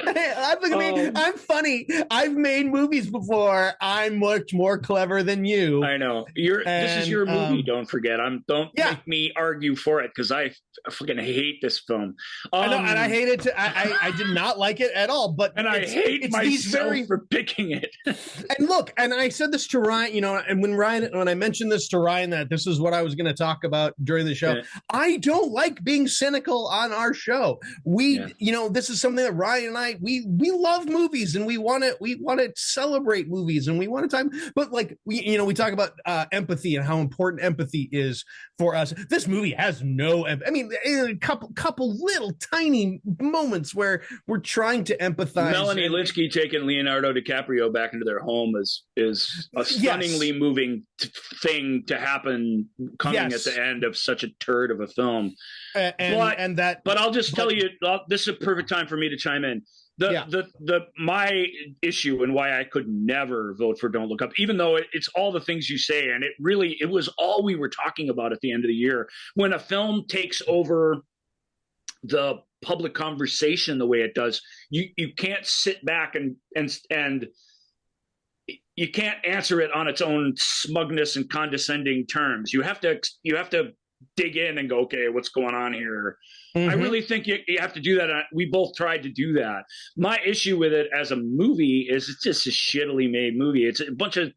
Hey, look at me. I'm funny. I've made movies before. I'm much more clever than you. I know. This is your movie. Don't forget. Don't make me argue for it, because I fucking hate this film. I know, and I hate it too. I did not like it at all. But I hate myself for picking it. And look, and I said this to Ryan. And when I mentioned this to Ryan, that this is what I was going to talk about during the show. Yeah. I don't like being cynical on our show. This is something that Ryan and I, we love movies, and we want to celebrate movies, and we want to talk, but like we talk about empathy and how important empathy is for us. This movie has no I mean, a couple little tiny moments where we're trying to empathize. Melanie Linsky taking Leonardo DiCaprio back into their home is a stunningly moving thing to happen, coming at the end of such a turd of a film. But I'll just tell you, this is a perfect time for me to chime in. My issue and why I could never vote for Don't Look Up, even though it's all the things you say, and it was all we were talking about at the end of the year. When a film takes over the public conversation the way it does, you can't sit back and you can't answer it on its own smugness and condescending terms. You have to dig in and go, okay, what's going on here? I really think you have to do that. We both tried to do that. My issue with it as a movie is it's just a shittily made movie. It's a bunch of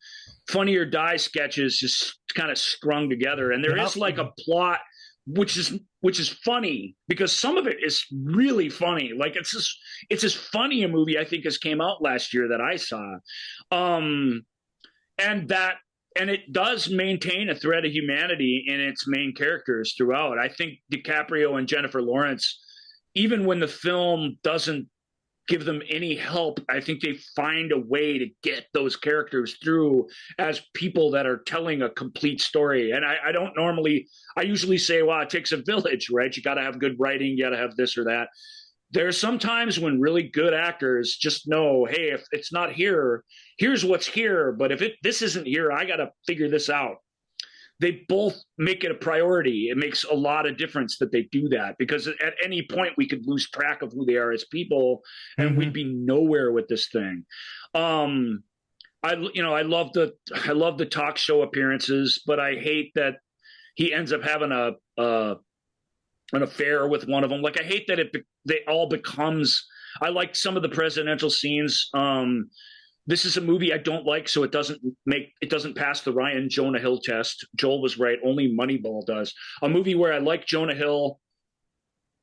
Funny or Die sketches just kind of strung together. And there is like a plot, which is funny, because some of it is really funny. Like it's as funny a movie I think as came out last year that I saw. And it does maintain a thread of humanity in its main characters throughout. I think DiCaprio and Jennifer Lawrence, even when the film doesn't give them any help, I think they find a way to get those characters through as people that are telling a complete story. And I usually say, well, it takes a village, right? You got to have good writing, you got to have this or that. There's some times when really good actors just know, hey, if it's not here, here's what's here. But if this isn't here, I got to figure this out. They both make it a priority. It makes a lot of difference that they do that, because at any point we could lose track of who they are as people, and we'd be nowhere with this thing. I love the talk show appearances, but I hate that he ends up having an affair with one of them. Like, I hate that they all becomes. I like some of the presidential scenes. This is a movie I don't like, so it doesn't pass the Ryan Jonah Hill test. Joel was right. Only Moneyball does. A movie where I like Jonah Hill,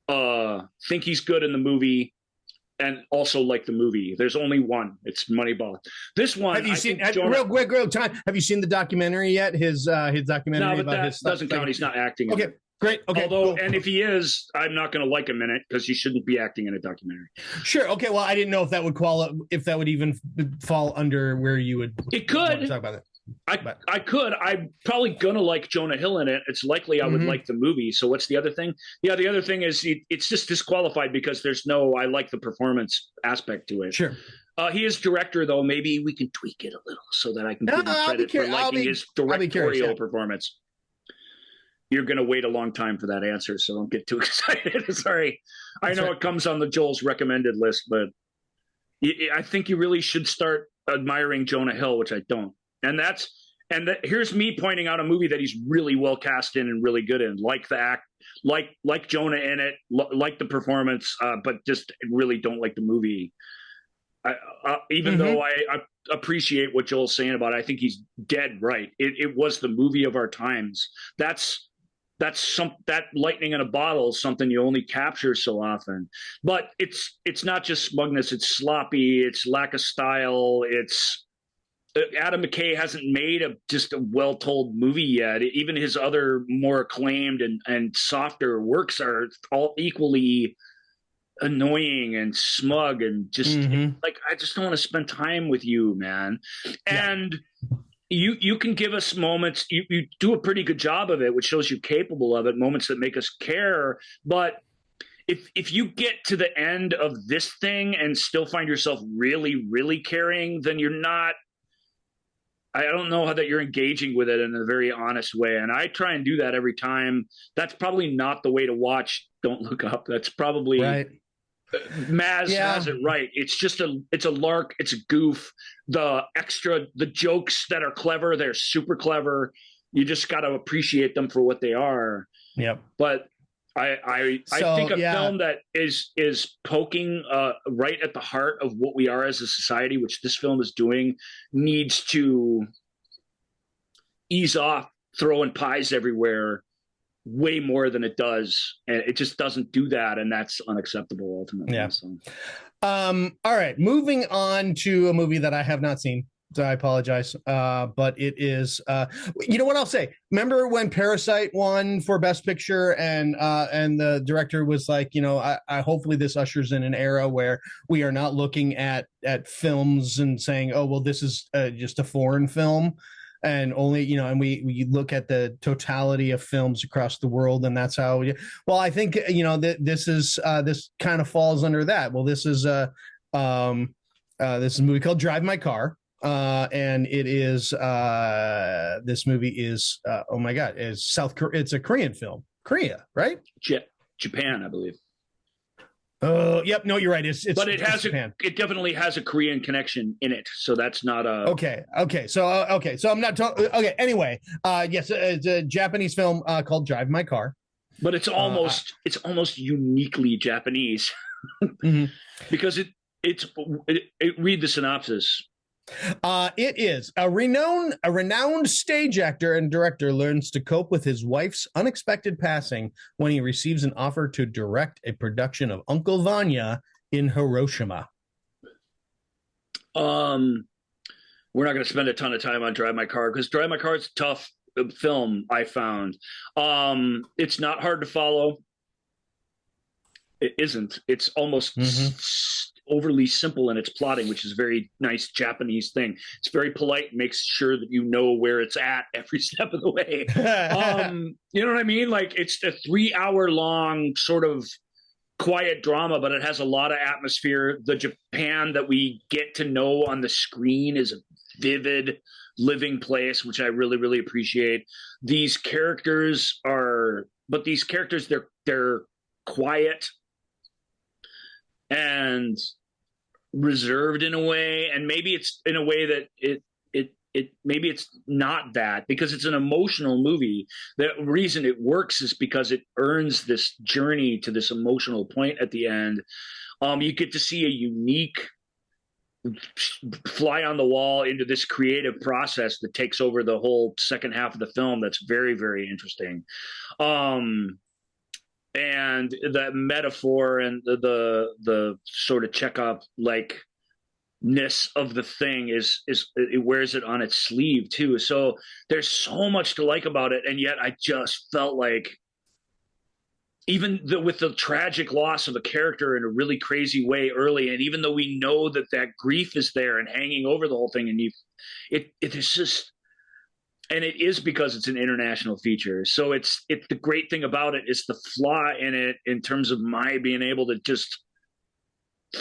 think he's good in the movie, and also like the movie. There's only one. It's Moneyball. This one, have you seen? Real time. Have you seen the documentary yet? His documentary. No, but about his doesn't count. He's not acting. Okay. Great. Okay. Although, and if he is, I'm not going to like him in it, because he shouldn't be acting in a documentary. Sure. Okay. Well, I didn't know if that would even fall under where you would. It could talk about it. I could. I'm probably going to like Jonah Hill in it. It's likely I would like the movie. So what's the other thing? Yeah, the other thing is it's just disqualified because there's no. I like the performance aspect to it. Sure. He is director, though. Maybe we can tweak it a little so that I can give him credit for liking his directorial performance. You're going to wait a long time for that answer, so don't get too excited. Sorry. I know it comes on the Joel's recommended list, but I think you really should start admiring Jonah Hill, which I don't. And And here's me pointing out a movie that he's really well cast in and really good in, like the act, like Jonah in it, like the performance, but just really don't like the movie. Even though I appreciate what Joel's saying about it, I think he's dead right. It was the movie of our times. That lightning in a bottle is something you only capture so often. But it's not just smugness. It's sloppy. It's lack of style. It's Adam McKay hasn't made just a well-told movie yet. Even his other more acclaimed and softer works are all equally annoying and smug and just like, I just don't want to spend time with you, man. And you can give us moments. You do a pretty good job of it, which shows you're capable of it, moments that make us care. But if you get to the end of this thing and still find yourself really, really caring, then you're not, I don't know how that you're engaging with it in a very honest way. And I try and do that every time. That's probably not the way to watch Don't Look Up. That's probably right. Maz has it right. It's just it's a lark. It's a goof. The jokes that are clever, they're super clever. You just got to appreciate them for what they are. Yep. But I think a film that is poking right at the heart of what we are as a society, which this film is doing, needs to ease off throwing pies everywhere way more than it does, and it just doesn't do that, and that's unacceptable ultimately. Yeah. So. All right, moving on to a movie that I have not seen, so I apologize, but it is you know what I'll say, remember when Parasite won for Best Picture, and the director was like, you know, I hopefully this ushers in an era where we are not looking at films and saying, oh well, this is just a foreign film, and only, you know, and we look at the totality of films across the world, and that's how well, I think, you know, this kind of falls under that. Well, this is a movie called Drive My Car, and it is this movie is oh my god, it's a Korean film. Korea, right? Japan, I believe. Yep. No, you're right. But it definitely has a Korean connection in it. So that's not a. Okay. So I'm not talking. Okay. Anyway, yes, it's a Japanese film called Drive My Car. But it's almost uniquely Japanese because read the synopsis. It is a renowned stage actor and director learns to cope with his wife's unexpected passing when he receives an offer to direct a production of Uncle Vanya in Hiroshima. We're not going to spend a ton of time on Drive My Car because Drive My Car is a tough film, I found. It's not hard to follow. It isn't. It's almost overly simple in its plotting, which is a very nice Japanese thing. It's very polite, makes sure that you know where it's at every step of the way. You know what I mean? Like, it's a 3-hour long sort of quiet drama, but it has a lot of atmosphere. The Japan that we get to know on the screen is a vivid, living place, which I really, really appreciate. These characters they're quiet and reserved in a way, and maybe it's in a way that maybe it's not that, because it's an emotional movie. The reason it works is because it earns this journey to this emotional point at the end. You get to see a unique fly on the wall into this creative process that takes over the whole second half of the film. That's very, very interesting. And the metaphor and the sort of Chekhov likeness of the thing is it wears it on its sleeve too. So there's so much to like about it, and yet I just felt like, even with the tragic loss of a character in a really crazy way early, and even though we know that grief is there and hanging over the whole thing, and it is just. And it is because it's an international feature. So it's the great thing about it is the flaw in it in terms of my being able to just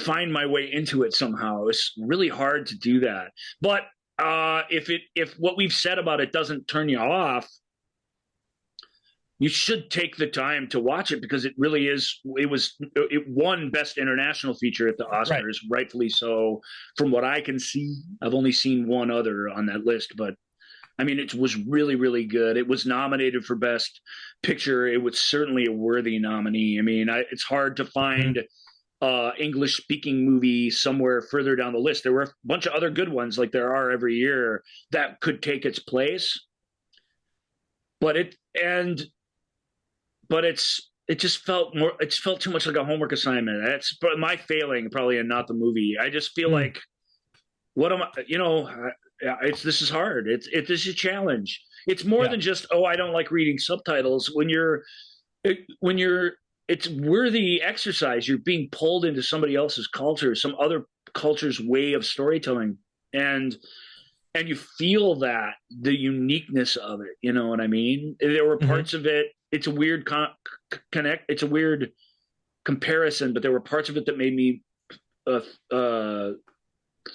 find my way into it somehow. It's really hard to do that. But if what we've said about it doesn't turn you off, you should take the time to watch it, because it really is. It won Best International Feature at the Oscars, rightfully so. From what I can see, I've only seen one other on that list, but I mean, it was really, really good. It was nominated for Best Picture. It was certainly a worthy nominee. I mean, it's hard to find English-speaking movie somewhere further down the list. There were a bunch of other good ones, like there are every year, that could take its place. But it just felt more. It felt too much like a homework assignment. That's my failing, probably, and not the movie. I just feel like, what am I? You know, this is hard. This is a challenge. It's more than just, oh, I don't like reading subtitles. It's worthy exercise. You're being pulled into somebody else's culture, some other culture's way of storytelling, and you feel that the uniqueness of it. You know what I mean? There were parts of it. It's a weird It's a weird comparison, but there were parts of it that made me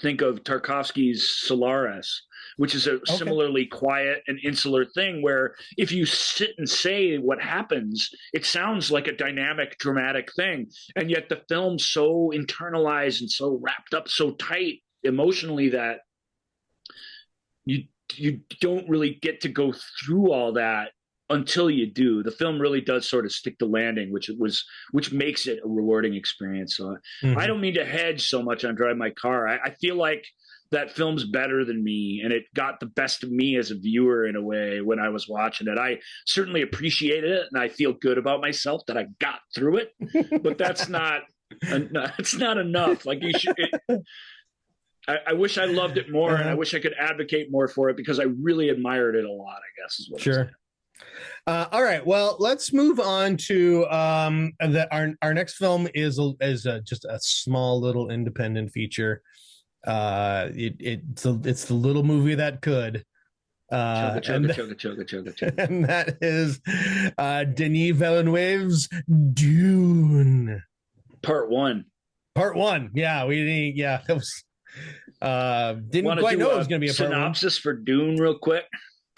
think of Tarkovsky's Solaris, which is a similarly quiet and insular thing where if you sit and say what happens, it sounds like a dynamic, dramatic thing. And yet the film's so internalized and so wrapped up so tight emotionally that you don't really get to go through all that until you do. The film really does sort of stick the landing, which makes it a rewarding experience. So I don't mean to hedge so much on Drive My Car. I feel like that film's better than me, and it got the best of me as a viewer in a way when I was watching it. I certainly appreciated it, and I feel good about myself that I got through it. But that's not it's not enough. Like you should. I wish I loved it more, and I wish I could advocate more for it because I really admired it a lot, I guess is what I'm saying. All right. Well, let's move on to our next film is just a small little independent feature. It's the little movie that could. Chugga. And that is Denis Villeneuve's Dune. Part one. Yeah, it was. Didn't quite know it was going to be a synopsis for Dune real quick.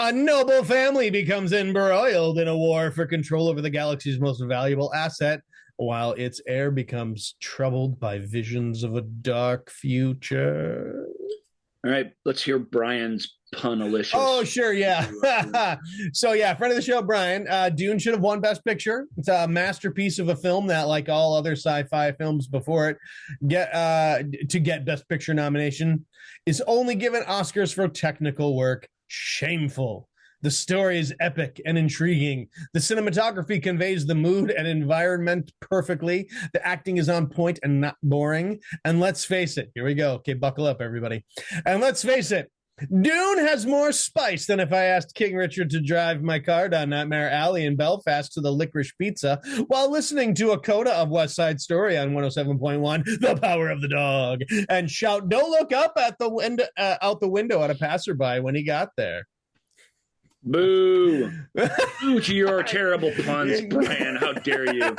A noble family becomes embroiled in a war for control over the galaxy's most valuable asset, while its heir becomes troubled by visions of a dark future. All right, let's hear Brian's punalicious. Oh, sure, yeah. So, yeah, friend of the show, Brian. Dune should have won Best Picture. It's a masterpiece of a film that, like all other sci-fi films before it, to get Best Picture nomination is only given Oscars for technical work. Shameful. The story is epic and intriguing. The cinematography conveys the mood and environment perfectly. The acting is on point and not boring. And let's face it, here we go. Okay, buckle up, everybody. And let's face it, Dune has more spice than if I asked King Richard to drive my car down Nightmare Alley in Belfast to the Licorice Pizza while listening to a coda of West Side Story on 107.1, The Power of the Dog, and shout, "Don't look up at the window, out the window at a passerby" when he got there. Boo! Boo to your terrible puns, Brian. How dare you?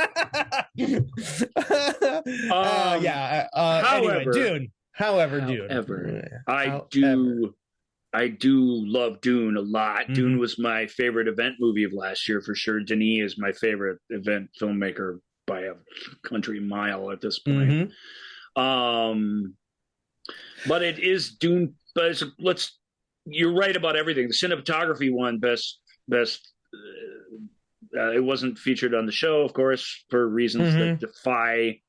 Anyway, Dune. I do love Dune a lot. Dune was my favorite event movie of last year for sure. Denis is my favorite event filmmaker by a country mile at this point. But it is Dune. But you're right about everything. The cinematography won best. It wasn't featured on the show, of course, for reasons that defy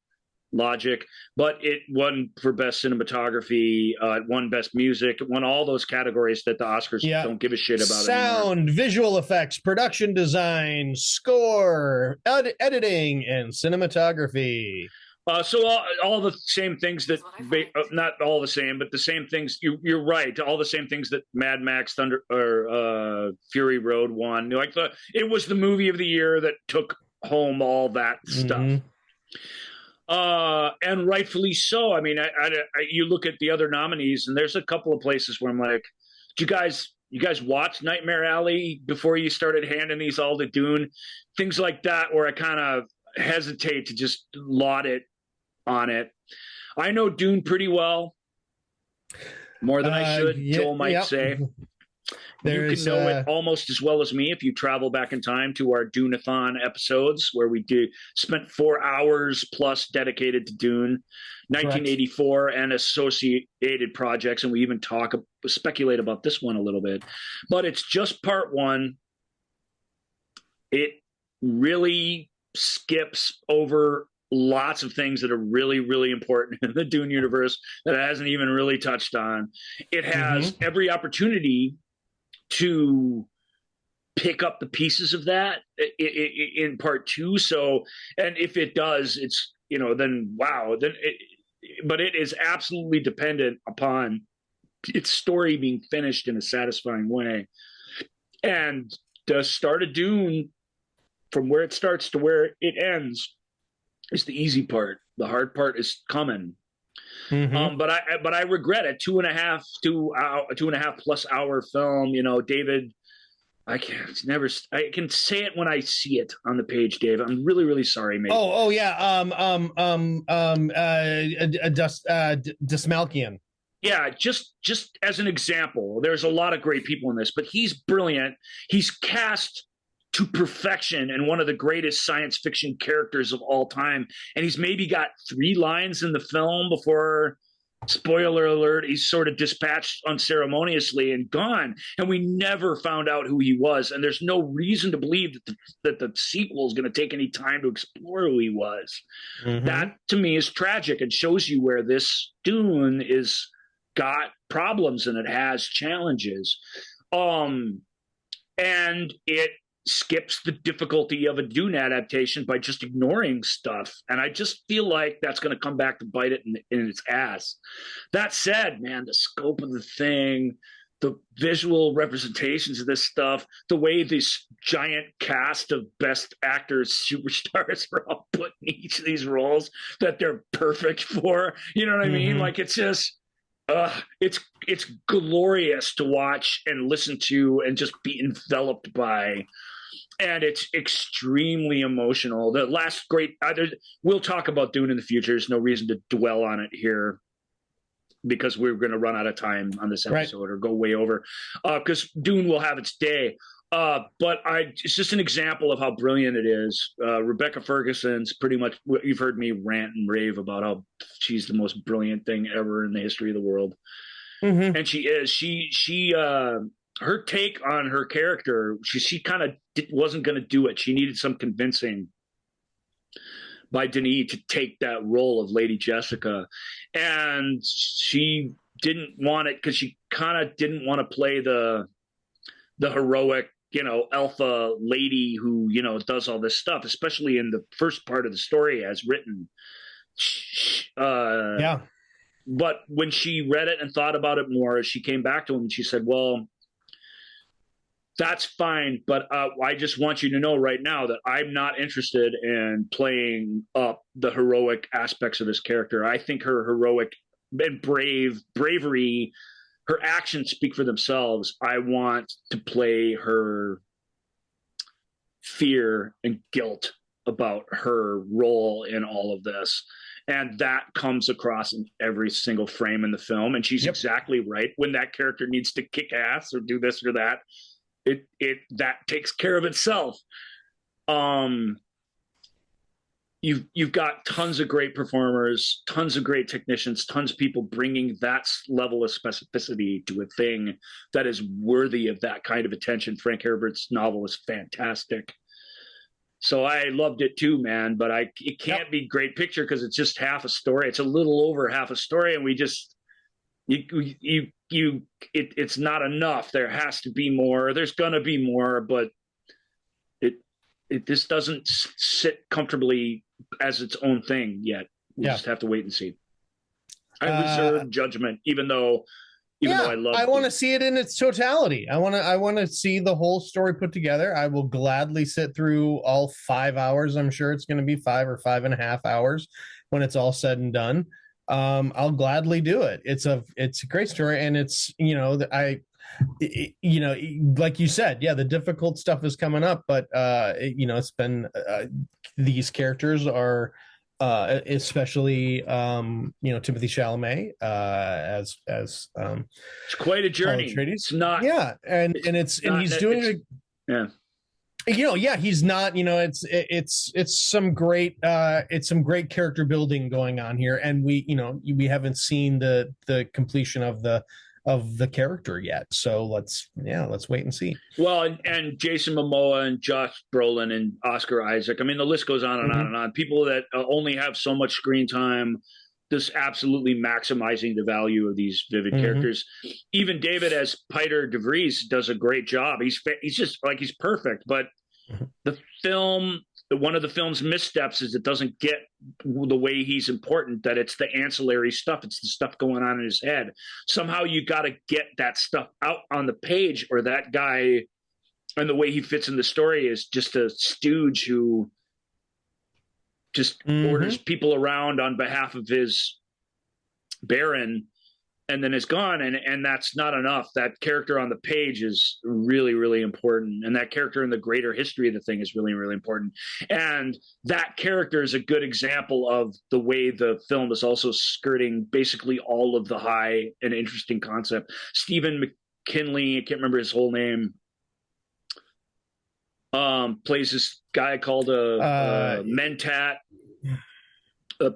logic, but it won for best cinematography. It won best music. It won all those categories that the Oscars don't give a shit about. Sound, anymore. Visual effects, production design, score, editing, and cinematography. So all the same things that not all the same, but the same things. You're right. All the same things that Mad Max Fury Road won. Like it was the movie of the year that took home all that stuff. And rightfully so. I mean, you look at the other nominees, and there's a couple of places where I'm like, "Did you guys watch Nightmare Alley before you started handing these all to Dune?" Things like that, where I kind of hesitate to just laud it on it. I know Dune pretty well, more than I should. Joel might say. You can know it almost as well as me if you travel back in time to our Dune-a-thon episodes, where we spent 4 hours plus dedicated to Dune, 1984, and associated projects, and we even speculate about this one a little bit. But it's just part one. It really skips over lots of things that are really, really important in the Dune universe that it hasn't even really touched on. It has every opportunity to pick up the pieces of that in part two. So, and if it does, it's, then wow, but it is absolutely dependent upon its story being finished in a satisfying way. And the start of Dune, from where it starts to where it ends, is the easy part. The hard part is coming. But I regret it. 2.5 plus hour film. David, I can say it when I see it on the page, Dave. I'm really, really sorry, mate. Dismalkian. Yeah, just as an example, there's a lot of great people in this, but he's brilliant. He's cast to perfection and one of the greatest science fiction characters of all time. And he's maybe got 3 lines in the film before, spoiler alert, he's sort of dispatched unceremoniously and gone. And we never found out who he was. And there's no reason to believe that the sequel is going to take any time to explore who he was. That, to me, is tragic and shows you where this Dune is got problems and it has challenges. And it skips the difficulty of a Dune adaptation by just ignoring stuff. And I just feel like that's going to come back to bite it in its ass. That said, man, the scope of the thing, the visual representations of this stuff, the way this giant cast of best actors, superstars are all put in each of these roles that they're perfect for. You know what I mean? Like, it's just, it's glorious to watch and listen to and just be enveloped by. And it's extremely emotional. The last great, we'll talk about Dune in the future. There's no reason to dwell on it here because we're going to run out of time on this episode or go way over, because Dune will have its day. But it's just an example of how brilliant it is. Rebecca Ferguson's pretty much, you've heard me rant and rave about how she's the most brilliant thing ever in the history of the world. And she is. She her take on her character, she kind of wasn't going to do it. She needed some convincing by Denis to take that role of Lady Jessica. And she didn't want it because she kind of didn't want to play the heroic, alpha lady who, does all this stuff, especially in the first part of the story as written. But when she read it and thought about it more, she came back to him and she said, well, that's fine, but I just want you to know right now that I'm not interested in playing up the heroic aspects of this character. I think her heroic and bravery, her actions speak for themselves. I want to play her fear and guilt about her role in all of this. And that comes across in every single frame in the film. And she's exactly right. When that character needs to kick ass or do this or that, that takes care of itself. You've got tons of great performers, tons of great technicians, tons of people bringing that level of specificity to a thing that is worthy of that kind of attention. Frank Herbert's novel is fantastic. So I loved it too, man, but it can't be great picture because it's just half a story. It's a little over half a story, and we just it's not enough. There has to be more. There's gonna be more, but it just doesn't sit comfortably as its own thing yet. We just have to wait and see. I reserve judgment, even though I love it. I want to see it in its totality. I want to see the whole story put together. I will gladly sit through all 5 hours. I'm sure it's going to be 5 or 5.5 hours when it's all said and done. I'll gladly do it. It's a great story, and it's like you said, the difficult stuff is coming up, but it's been these characters are especially Timothy Chalamet as It's quite a Paul journey. Atreides. It's not. Yeah, and he's doing it. Yeah. He's not. It's some great character building going on here, and we haven't seen the completion of the character yet. So let's wait and see. Well, and Jason Momoa and Josh Brolin and Oscar Isaac. I mean, the list goes on and on and on. People that only have so much screen time, just absolutely maximizing the value of these vivid characters. Even David as Peter DeVries does a great job. He's just like, he's perfect. But the film, one of the film's missteps is it doesn't get the way he's important, that it's the ancillary stuff. It's the stuff going on in his head. Somehow you got to get that stuff out on the page, or that guy and the way he fits in the story is just a stooge who just orders people around on behalf of his baron and then is gone. And that's not enough. That character on the page is really, really important. And that character in the greater history of the thing is really, really important. And that character is a good example of the way the film is also skirting basically all of the high and interesting concept. Stephen McKinley, I can't remember his whole name, plays this guy called a Mentat.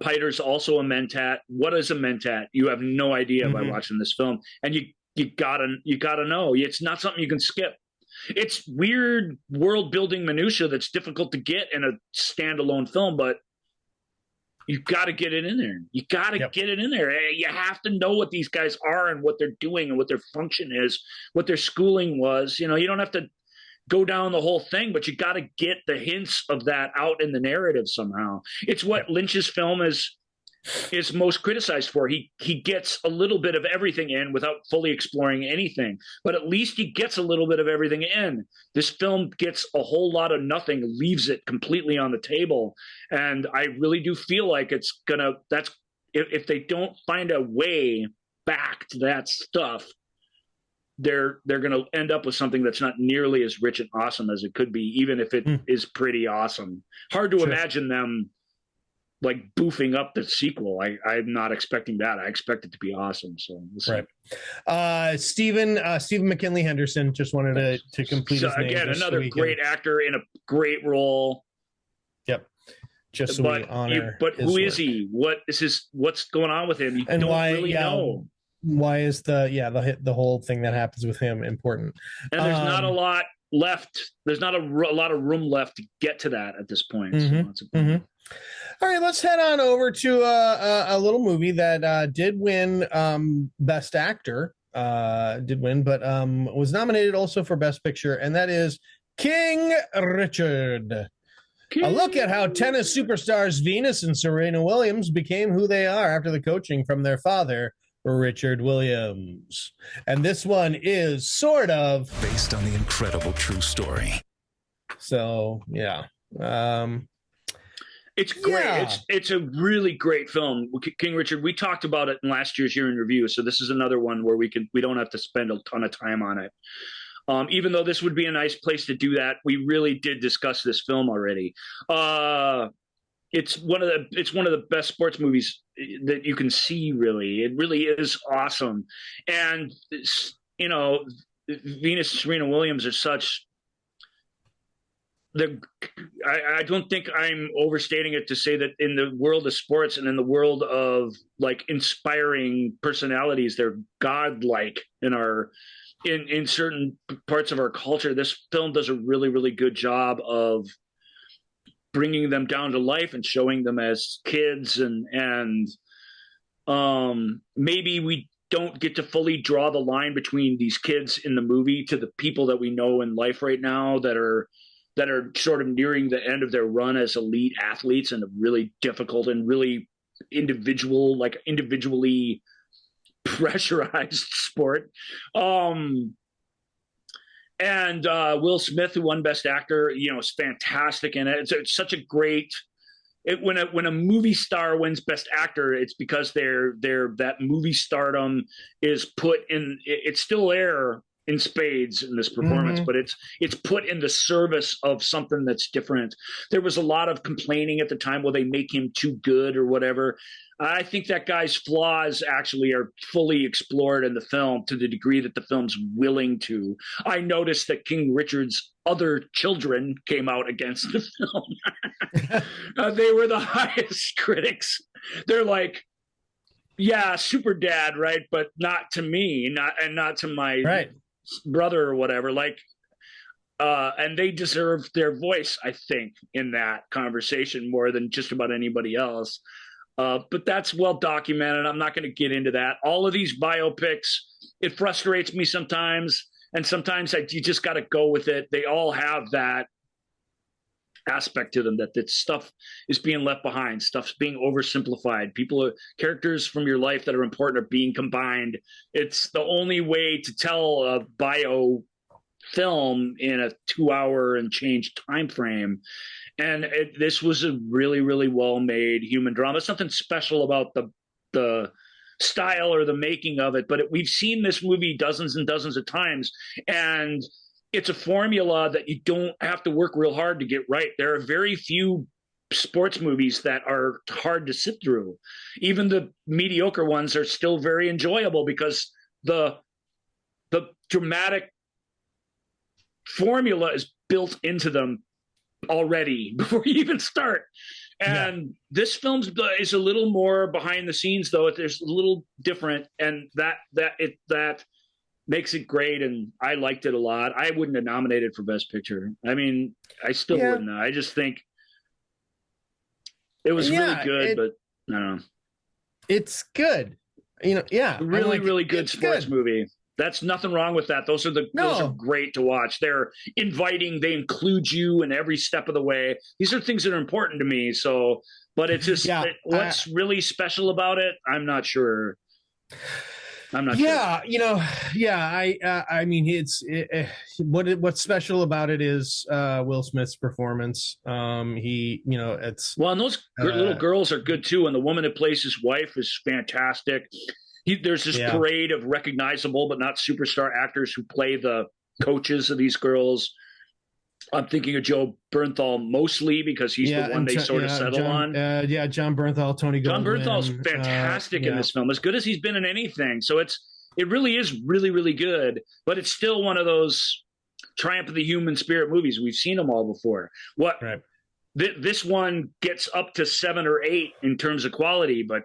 Peter's also a Mentat. What is a Mentat? You have no idea by watching this film, and you gotta know. It's not something you can skip. It's weird world building minutia that's difficult to get in a standalone film, but you got to get it in there. You got to get it in there. You have to know what these guys are and what they're doing and what their function is, what their schooling was. You don't have to go down the whole thing, but you got to get the hints of that out in the narrative somehow. It's what Lynch's film is most criticized for. He gets a little bit of everything in without fully exploring anything, but at least he gets a little bit of everything in. This film gets a whole lot of nothing, leaves it completely on the table. And I really do feel like if they don't find a way back to that stuff, they're going to end up with something that's not nearly as rich and awesome as it could be, even if it is pretty awesome. Hard to imagine them like boofing up the sequel. I'm not expecting that. I expect it to be awesome. So right. Stephen McKinley Henderson, just wanted to complete his name. Again, another great actor in a great role. Yep. Just so we honor. But his who work. is he? What's going on with him? You don't really know. Why is the whole thing that happens with him important? And there's not a lot left. There's not a lot of room left to get to that at this point. So All right, let's head on over to a little movie that did win Best Actor. But was nominated also for Best Picture, and that is King Richard. A look at how tennis superstars Venus and Serena Williams became who they are after the coaching from their father, Richard Williams. And this one is sort of based on the incredible true story. So, yeah. It's great. Yeah. It's a really great film. King Richard, we talked about it in last year's Year in Review, so this is another one where we don't have to spend a ton of time on it. Even though this would be a nice place to do that, we really did discuss this film already. It's one of the best sports movies that you can see. Really, it really is awesome. And Venus and Serena Williams are such. I don't think I'm overstating it to say that in the world of sports and in the world of like inspiring personalities, they're godlike in certain parts of our culture. This film does a really, really good job of bringing them down to life and showing them as kids, and maybe we don't get to fully draw the line between these kids in the movie to the people that we know in life right now that are sort of nearing the end of their run as elite athletes in a really difficult and really individually pressurized sport. And Will Smith, who won Best Actor, is fantastic in it. It's such a great. When a movie star wins Best Actor, it's because that movie stardom is put in. It's still there in spades in this performance, but it's put in the service of something that's different. There was a lot of complaining at the time, will they make him too good or whatever? I think that guy's flaws actually are fully explored in the film to the degree that the film's willing to. I noticed that King Richard's other children came out against the film. They were the highest critics. They're like, yeah, super dad, right? But not to me, not to my brother or whatever. Like, and they deserve their voice, I think, in that conversation more than just about anybody else. But that's well documented. I'm not going to get into that. All of these biopics, it frustrates me sometimes. And sometimes you just got to go with it. They all have that aspect to them, that stuff is being left behind. Stuff's being oversimplified. Characters from your life that are important are being combined. It's the only way to tell a bio film in a 2-hour and change time frame. And this was a really, really well-made human drama. Something special about the style or the making of it. But we've seen this movie dozens and dozens of times, and it's a formula that you don't have to work real hard to get right. There are very few sports movies that are hard to sit through. Even the mediocre ones are still very enjoyable because the dramatic formula is built into them already before you even start. And this film is a little more behind the scenes, though. There's a little different, and that makes it great. And I liked it a lot. I wouldn't have nominated for Best Picture. I mean, I still wouldn't. I just think it was really good, but I don't know. It's good. Really, really good sports movie. That's nothing wrong with that. Those are great to watch. They're inviting. They include you in every step of the way. These are things that are important to me. So, but it's just what's really special about it, I'm not sure. I'm not sure. I mean, what's special about it is Will Smith's performance. And those little girls are good too. And the woman that plays his wife is fantastic. There's this parade of recognizable but not superstar actors who play the coaches of these girls. I'm thinking of Joe Bernthal mostly because he's the one they sort of settle on. John Bernthal, Tony Goldwyn. John Bernthal's fantastic in this film, as good as he's been in anything. So it really is really, really good, but it's still one of those triumph of the human spirit movies. We've seen them all before. This one gets up to 7 or 8 in terms of quality, but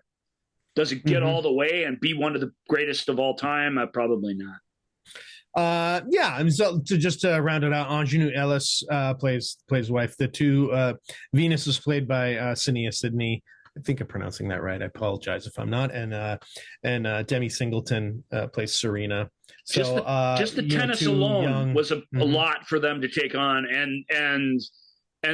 does it get all the way and be one of the greatest of all time? Probably not. And so just to round it out, Ingenue Ellis plays wife. The two Venus is played by Sinia Sidney. I think I'm pronouncing that right. I apologize if I'm not. And Demi Singleton plays Serena. So just the tennis alone was a lot for them to take on, and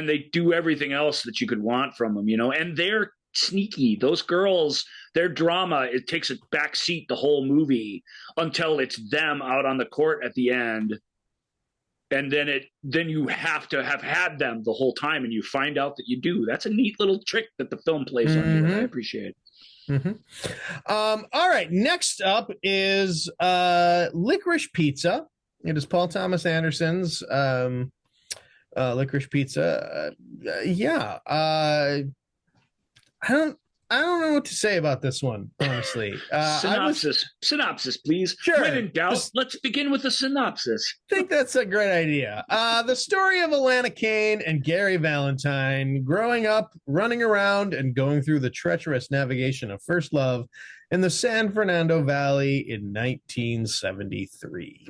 they do everything else that you could want from them, and they're sneaky. Those girls, their drama, it takes a back seat the whole movie until it's them out on the court at the end. And then you have to have had them the whole time, and you find out that you do. That's a neat little trick that the film plays on you that I appreciate. All right. Next up is Licorice Pizza. It is Paul Thomas Anderson's Licorice Pizza. I don't know what to say about this one, honestly. Synopsis, please. Sure. When in doubt, let's begin with a synopsis. I think that's a great idea. The story of Alana Kane and Gary Valentine growing up, running around, and going through the treacherous navigation of first love in the San Fernando Valley in 1973.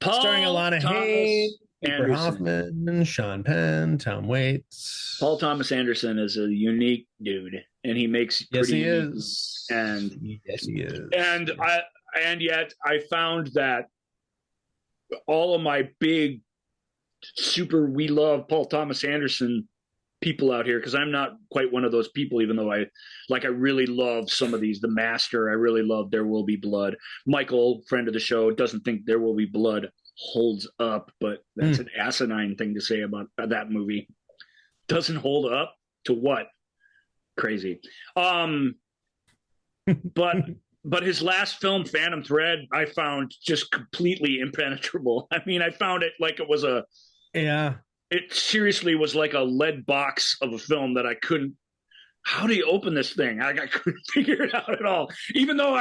Starring Alana Hayes, Cooper Hoffman, Sean Penn, Tom Waits. Paul Thomas Anderson is a unique dude, and he makes he is. And yes, he is. And yet I found that all of my big super we love Paul Thomas Anderson people out here, because I'm not quite one of those people, even though I really love some of these. The Master, I really love There Will Be Blood. Michael, friend of the show, doesn't think There Will Be Blood holds up, but that's an asinine thing to say about that movie. Doesn't hold up to what? Crazy. But but his last film, Phantom Thread, I found just completely impenetrable. I mean, I found it like it was it seriously was like a lead box of a film that I couldn't. How do you open this thing? I couldn't figure it out at all. Even though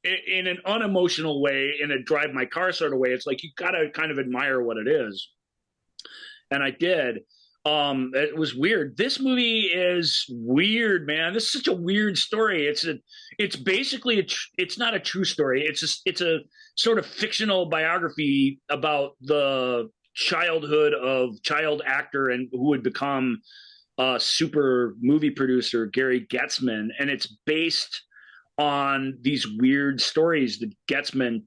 in an unemotional way, in a drive my car sort of way, it's like you gotta kind of admire what it is, and I did. It was weird. This movie is weird, man. This is such a weird story. It's basically it's not a true story. It's a sort of fictional biography about the childhood of child actor and who would become a super movie producer, Gary Getzman, and it's based on these weird stories that Getzman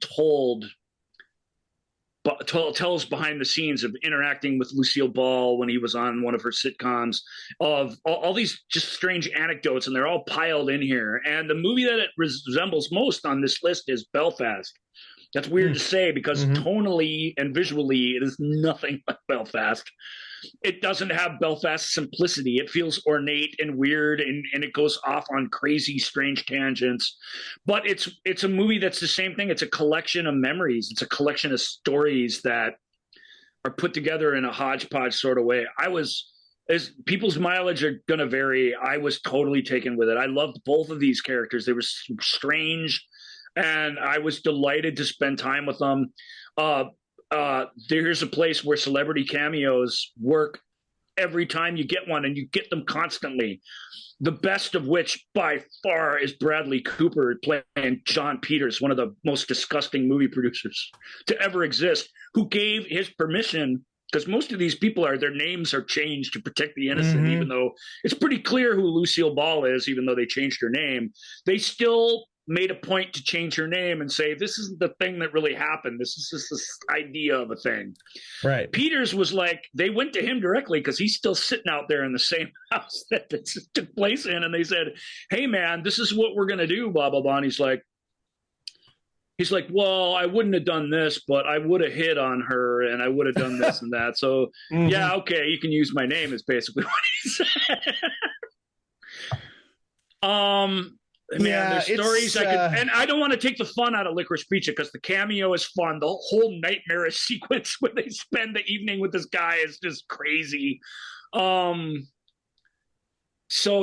tells behind the scenes of interacting with Lucille Ball when he was on one of her sitcoms, of all these just strange anecdotes, and they're all piled in here. And the movie that it resembles most on this list is Belfast. That's weird to say because tonally and visually it is nothing like Belfast. It doesn't have Belfast simplicity. It feels ornate and weird, and it goes off on crazy, strange tangents. But it's a movie that's the same thing. It's a collection of memories. It's a collection of stories that are put together in a hodgepodge sort of way. As people's mileage are going to vary, I was totally taken with it. I loved both of these characters. They were strange, and I was delighted to spend time with them. There's a place where celebrity cameos work every time you get one, and you get them constantly. The best of which, by far, is Bradley Cooper playing John Peters, one of the most disgusting movie producers to ever exist, who gave his permission, because most of these people their names are changed to protect the innocent, even though it's pretty clear who Lucille Ball is, even though they changed her name. They still made a point to change her name and say, this isn't the thing that really happened. This is just this idea of a thing. Right. Peters was like, they went to him directly because he's still sitting out there in the same house that this took place in. And they said, hey man, this is what we're going to do, blah, blah, blah. And he's like, well, I wouldn't have done this, but I would have hit on her and I would have done this and that. So yeah, okay, you can use my name is basically what he said. Man, there's stories and I don't want to take the fun out of Licorice Pizza because the cameo is fun. The whole nightmarish sequence where they spend the evening with this guy is just crazy. So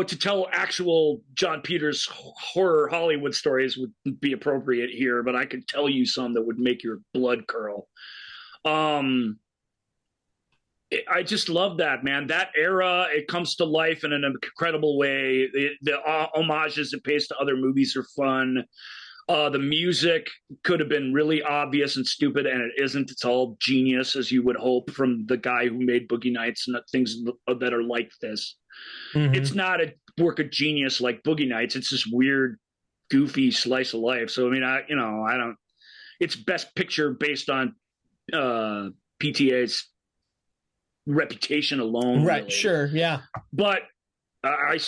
to tell actual John Peters horror Hollywood stories would be appropriate here, but I could tell you some that would make your blood curl. I just love that, man. That era, it comes to life in an incredible way. The homages it pays to other movies are fun. The music could have been really obvious and stupid, and it isn't. It's all genius, as you would hope, from the guy who made Boogie Nights and things that are like this. It's not a work of genius like Boogie Nights. It's this weird, goofy slice of life. So, I mean, I don't. It's Best Picture based on PTA's reputation alone, right? Really. Sure, yeah. But I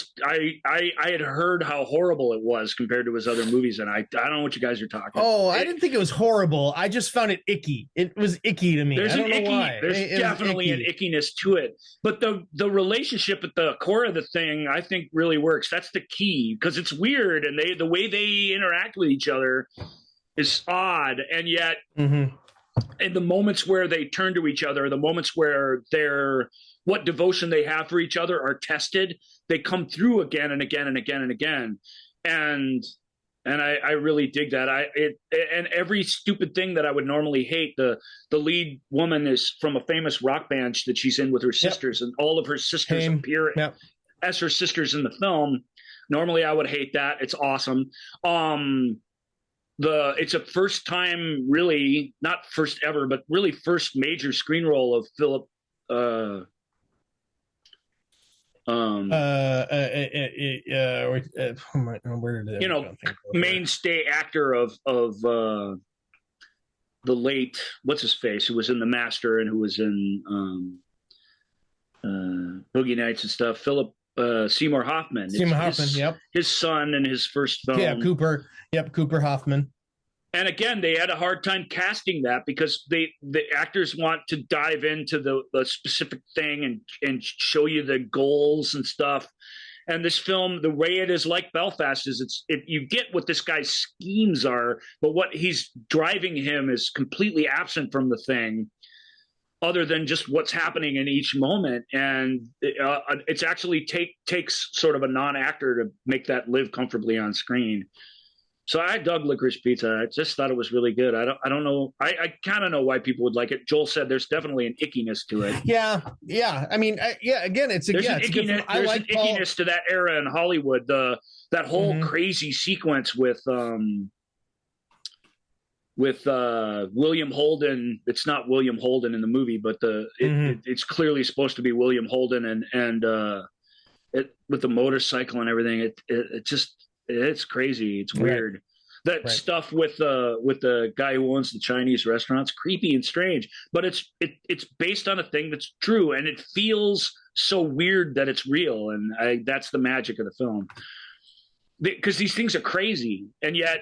had heard how horrible it was compared to his other movies, and I don't know what you guys are talking about. I didn't think it was horrible. I just found it icky. It was icky to me. There's I don't know why. There's definitely an ickiness to it, but the relationship at the core of the thing, I think, really works. That's the key, because it's weird, and the way they interact with each other is odd, and yet. And the moments where they turn to each other, the moments where what devotion they have for each other are tested, they come through again and again and again and again. And I really dig that. And every stupid thing that I would normally hate, the lead woman is from a famous rock band that she's in with her sisters, and all of her sisters appear as her sisters in the film. Normally I would hate that. It's awesome. It's a first time, really, not first ever, but really first major screen role of Philip. Where did it? Mainstay actor of the late what's his face, who was in The Master and who was in Boogie Nights and stuff. Philip Seymour Hoffman. His son in his first film. Yeah, Cooper. Yep, Cooper Hoffman. And again, they had a hard time casting that because the actors want to dive into the specific thing and show you the goals and stuff. And this film, the way it is like Belfast is you get what this guy's schemes are, but what he's driving him is completely absent from the thing, other than just what's happening in each moment. And it's actually takes sort of a non-actor to make that live comfortably on screen. So I dug Licorice Pizza. I just thought it was really good. I don't know. I kind of know why people would like it. Joel said there's definitely an ickiness to it. Yeah. I mean, again, it's an ickiness to that era in Hollywood. That whole crazy sequence with William Holden. It's not William Holden in the movie, but it's clearly supposed to be William Holden, and with the motorcycle and everything. It's crazy. It's weird. That stuff with the guy who owns the Chinese restaurant's creepy and strange, but it's based on a thing that's true, and it feels so weird that it's real, and that's the magic of the film. Because these things are crazy, and yet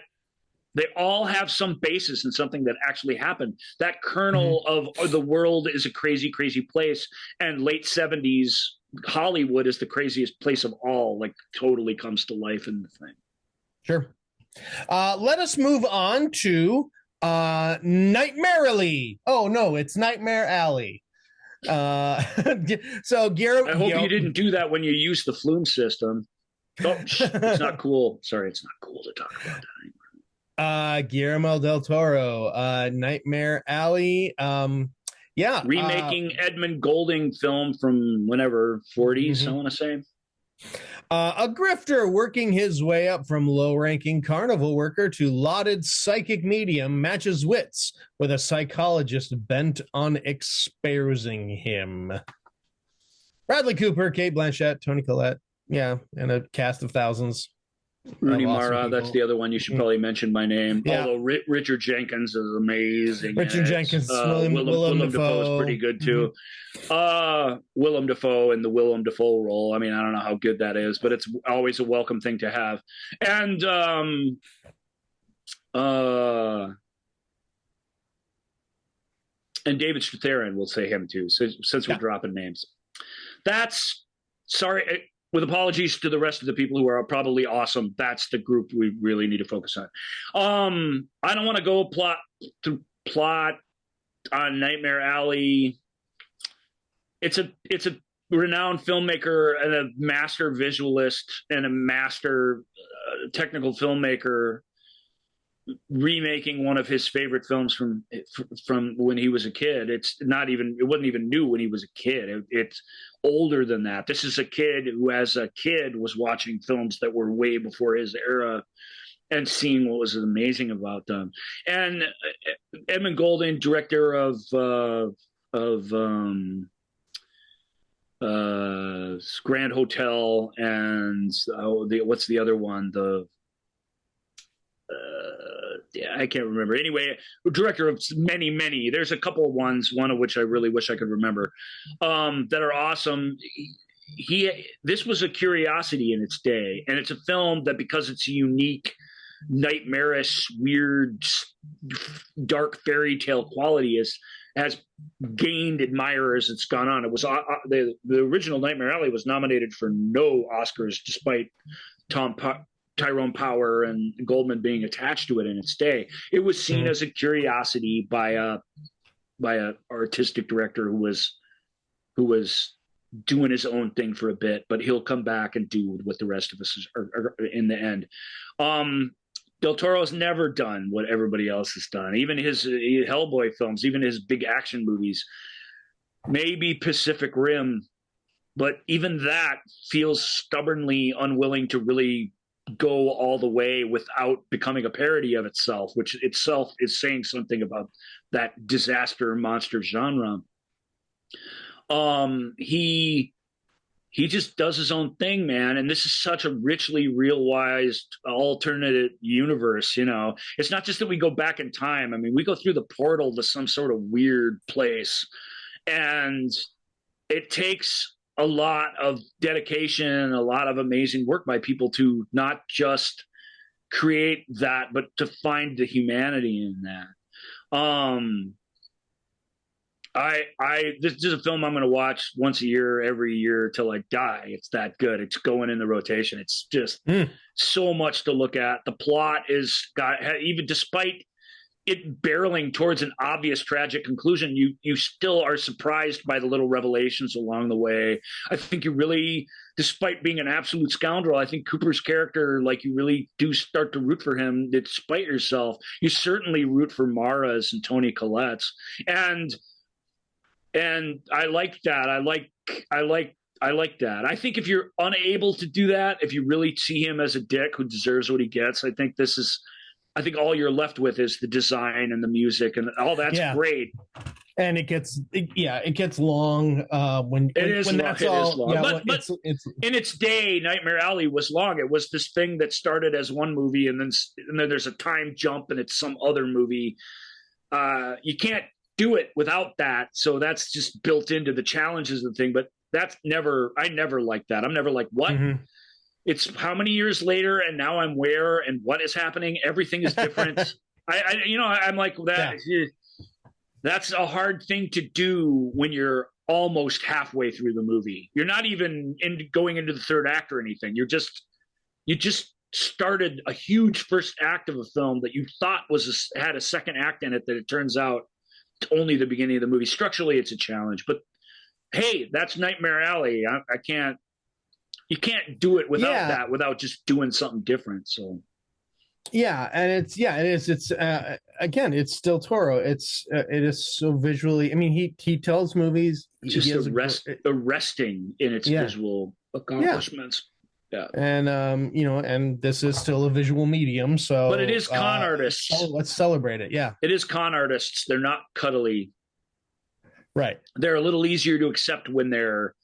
they all have some basis in something that actually happened. That kernel of the world is a crazy, crazy place, and late 70s Hollywood is the craziest place of all, like totally comes to life in the thing. Sure. Let us move on to Nightmarily. Oh no, it's Nightmare Alley. So Garrett, I hope you didn't do that when you used the Flume system. Oh, it's not cool. Sorry, it's not cool to talk about that anymore. Guillermo del Toro, Nightmare Alley. Remaking Edmund Golding film from whenever 40s, I want to say. A grifter working his way up from low-ranking carnival worker to lauded psychic medium matches wits with a psychologist bent on exposing him. Bradley Cooper, Cate Blanchett, Toni Collette, and a cast of thousands. Rooney Mara, that's the other one you should probably mention by name. Yeah. Although Richard Jenkins is amazing. Richard Jenkins, Willem Dafoe is pretty good too. Willem Dafoe in the Willem Dafoe role. I mean, I don't know how good that is, but it's always a welcome thing to have. And David Strathairn, we'll say him too, since we're dropping names. That's sorry. With apologies to the rest of the people who are probably awesome, that's the group we really need to focus on. I don't want to go plot on Nightmare Alley. It's a renowned filmmaker and a master visualist and a master technical filmmaker remaking one of his favorite films from when he was a kid. It wasn't even new when he was a kid. It's older than that. This is a kid who, as a kid, was watching films that were way before his era and seeing what was amazing about them. And Edmund Golding, director of Grand Hotel and what's the other one? I can't remember. Anyway, director of many. There's a couple of ones, one of which I really wish I could remember, that are awesome. This was a curiosity in its day, and it's a film that, because it's a unique, nightmarish, weird, dark fairy tale quality, has gained admirers. It's gone on. It was the original Nightmare Alley was nominated for no Oscars, despite Tyrone Power and Goldman being attached to it in its day. It was seen as a curiosity by a artistic director who was doing his own thing for a bit, but he'll come back and do what the rest of us are in the end. Del Toro's never done what everybody else has done. Even his Hellboy films, even his big action movies, maybe Pacific Rim, but even that feels stubbornly unwilling to really go all the way without becoming a parody of itself, which itself is saying something about that disaster monster genre. He just does his own thing, man. And this is such a richly realized alternate universe. It's not just that we go back in time. I mean, we go through the portal to some sort of weird place, and it takes a lot of dedication, a lot of amazing work by people to not just create that, but to find the humanity in that. This is a film I'm going to watch once a year, every year till I die. It's that good. It's going in the rotation. It's just so much to look at. The plot even despite it barreling towards an obvious tragic conclusion, you still are surprised by the little revelations along the way. I think you really, despite being an absolute scoundrel, I think Cooper's character, like, you really do start to root for him despite yourself. You certainly root for Mara's and Toni Collette's. And I like that. I like that. I think if you're unable to do that, if you really see him as a dick who deserves what he gets, I think all you're left with is the design and the music and all that's great. And it gets long when that's all. Yeah, but in its day, Nightmare Alley was long. It was this thing that started as one movie, and then there's a time jump, and it's some other movie. You can't do it without that, so that's just built into the challenges of the thing. But I never like that. I'm never like, what? Mm-hmm. It's how many years later, and now I'm where, and what is happening? Everything is different. I'm like that. Yeah. That's a hard thing to do when you're almost halfway through the movie. You're not even going into the third act or anything. You just started a huge first act of a film that you thought had a second act in it, that it turns out only the beginning of the movie. Structurally, it's a challenge, but hey, that's Nightmare Alley. You can't do it without that, without just doing something different. So, and it is. It's again, it's Del Toro. It is so visually. I mean, he tells movies. Just arresting in its visual accomplishments. Yeah. And and this is still a visual medium. So, but it is con artists. Let's celebrate it. Yeah, it is con artists. They're not cuddly. Right. They're a little easier to accept when they're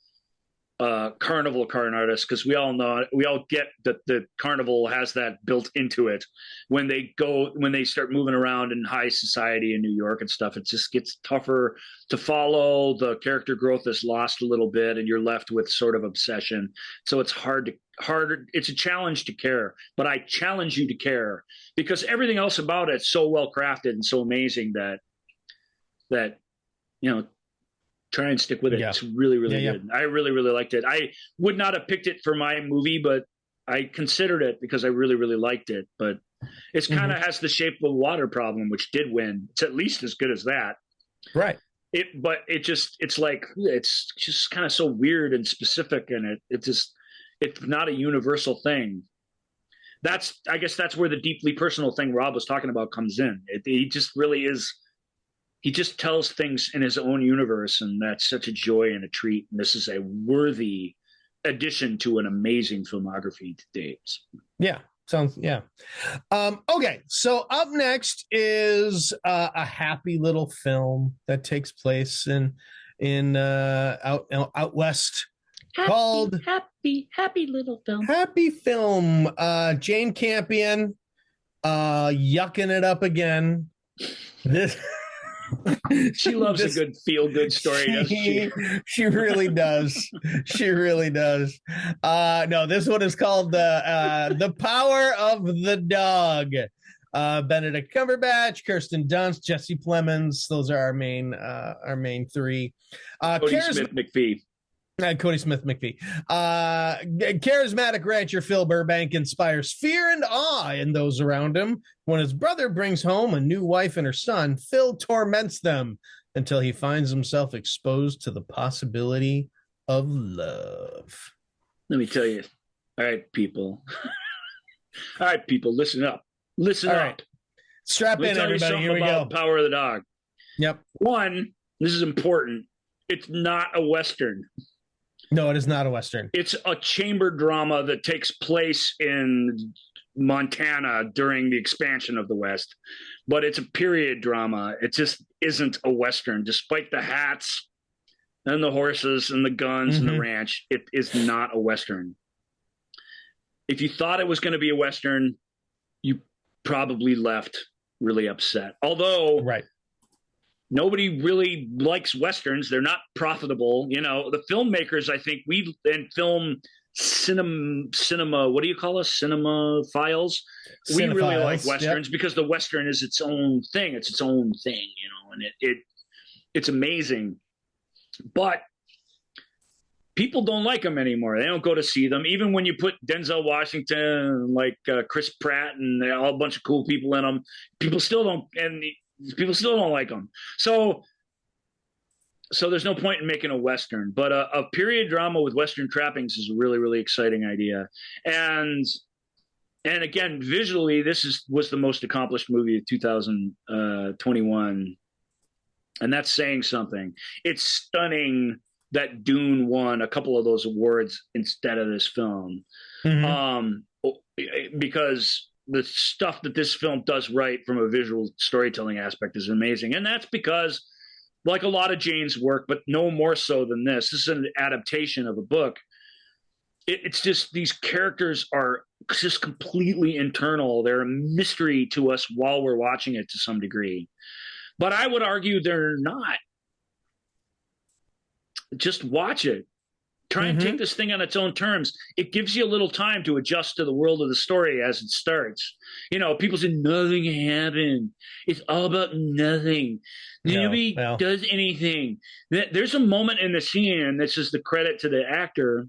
carnival con artists, because we all get that the carnival has that built into it. When they start moving around in high society in New York and stuff, it just gets tougher to follow. The character growth is lost a little bit, and you're left with sort of obsession. So it's harder. It's a challenge to care, but I challenge you to care, because everything else about it's so well crafted and so amazing that try and stick with it. Yeah. It's really, really good. I really, really liked it. I would not have picked it for my movie, but I considered it because I really, really liked it. But it's kind of has the Shape of Water problem, which did win. It's at least as good as that. Right. It's just kind of so weird and specific, and it's not a universal thing. I guess that's where the deeply personal thing Rob was talking about comes in. He just really is. He just tells things in his own universe, and that's such a joy and a treat. And this is a worthy addition to an amazing filmography to date. Yeah. Okay. So up next is a happy little film that takes place in out west, called Happy Little Film. Happy Film. Jane Campion, yucking it up again. This. She loves a good feel-good story, doesn't she? She really does. She really does. No, this one is called The Power of the Dog. Benedict Cumberbatch, Kirsten Dunst, Jesse Plemons. Those are our main three. Cody Smith McPhee. Cody Smith McPhee. Charismatic rancher Phil Burbank inspires fear and awe in those around him. When his brother brings home a new wife and her son, Phil torments them until he finds himself exposed to the possibility of love. Let me tell you. All right, people. Listen up. Listen up. Right. Strap in, everybody. Here we go. Power of the Dog. Yep. One, this is important. It's not a Western. No, it is not a Western. It's a chamber drama that takes place in Montana during the expansion of the West, but it's a period drama. It just isn't a Western, despite the hats and the horses and the guns and the ranch. It is not a Western. If you thought it was going to be a Western, you probably left really upset. Although, right. Nobody really likes Westerns. They're not profitable. The filmmakers, I think cinema, what do you call us? Cinema files. We really like Westerns because the Western is its own thing. It's its own thing, and It's amazing. But people don't like them anymore. They don't go to see them. Even when you put Denzel Washington, like Chris Pratt, and a bunch of cool people in them, people still don't like them. So there's no point in making a Western. But a period drama with Western trappings is a really, really exciting idea. And again, visually, was the most accomplished movie of 2021. And that's saying something. It's stunning that Dune won a couple of those awards instead of this film. Because the stuff that this film does right from a visual storytelling aspect is amazing. And that's because, like a lot of Jane's work, but no more so than this is an adaptation of a book. It's just, these characters are just completely internal. They're a mystery to us while we're watching it to some degree. But I would argue they're not. Just watch it. Try and take this thing on its own terms. It gives you a little time to adjust to the world of the story as it starts. You know, people say nothing happened. It's all about nothing. Nobody does anything. There's a moment in the scene, and this is the credit to the actor,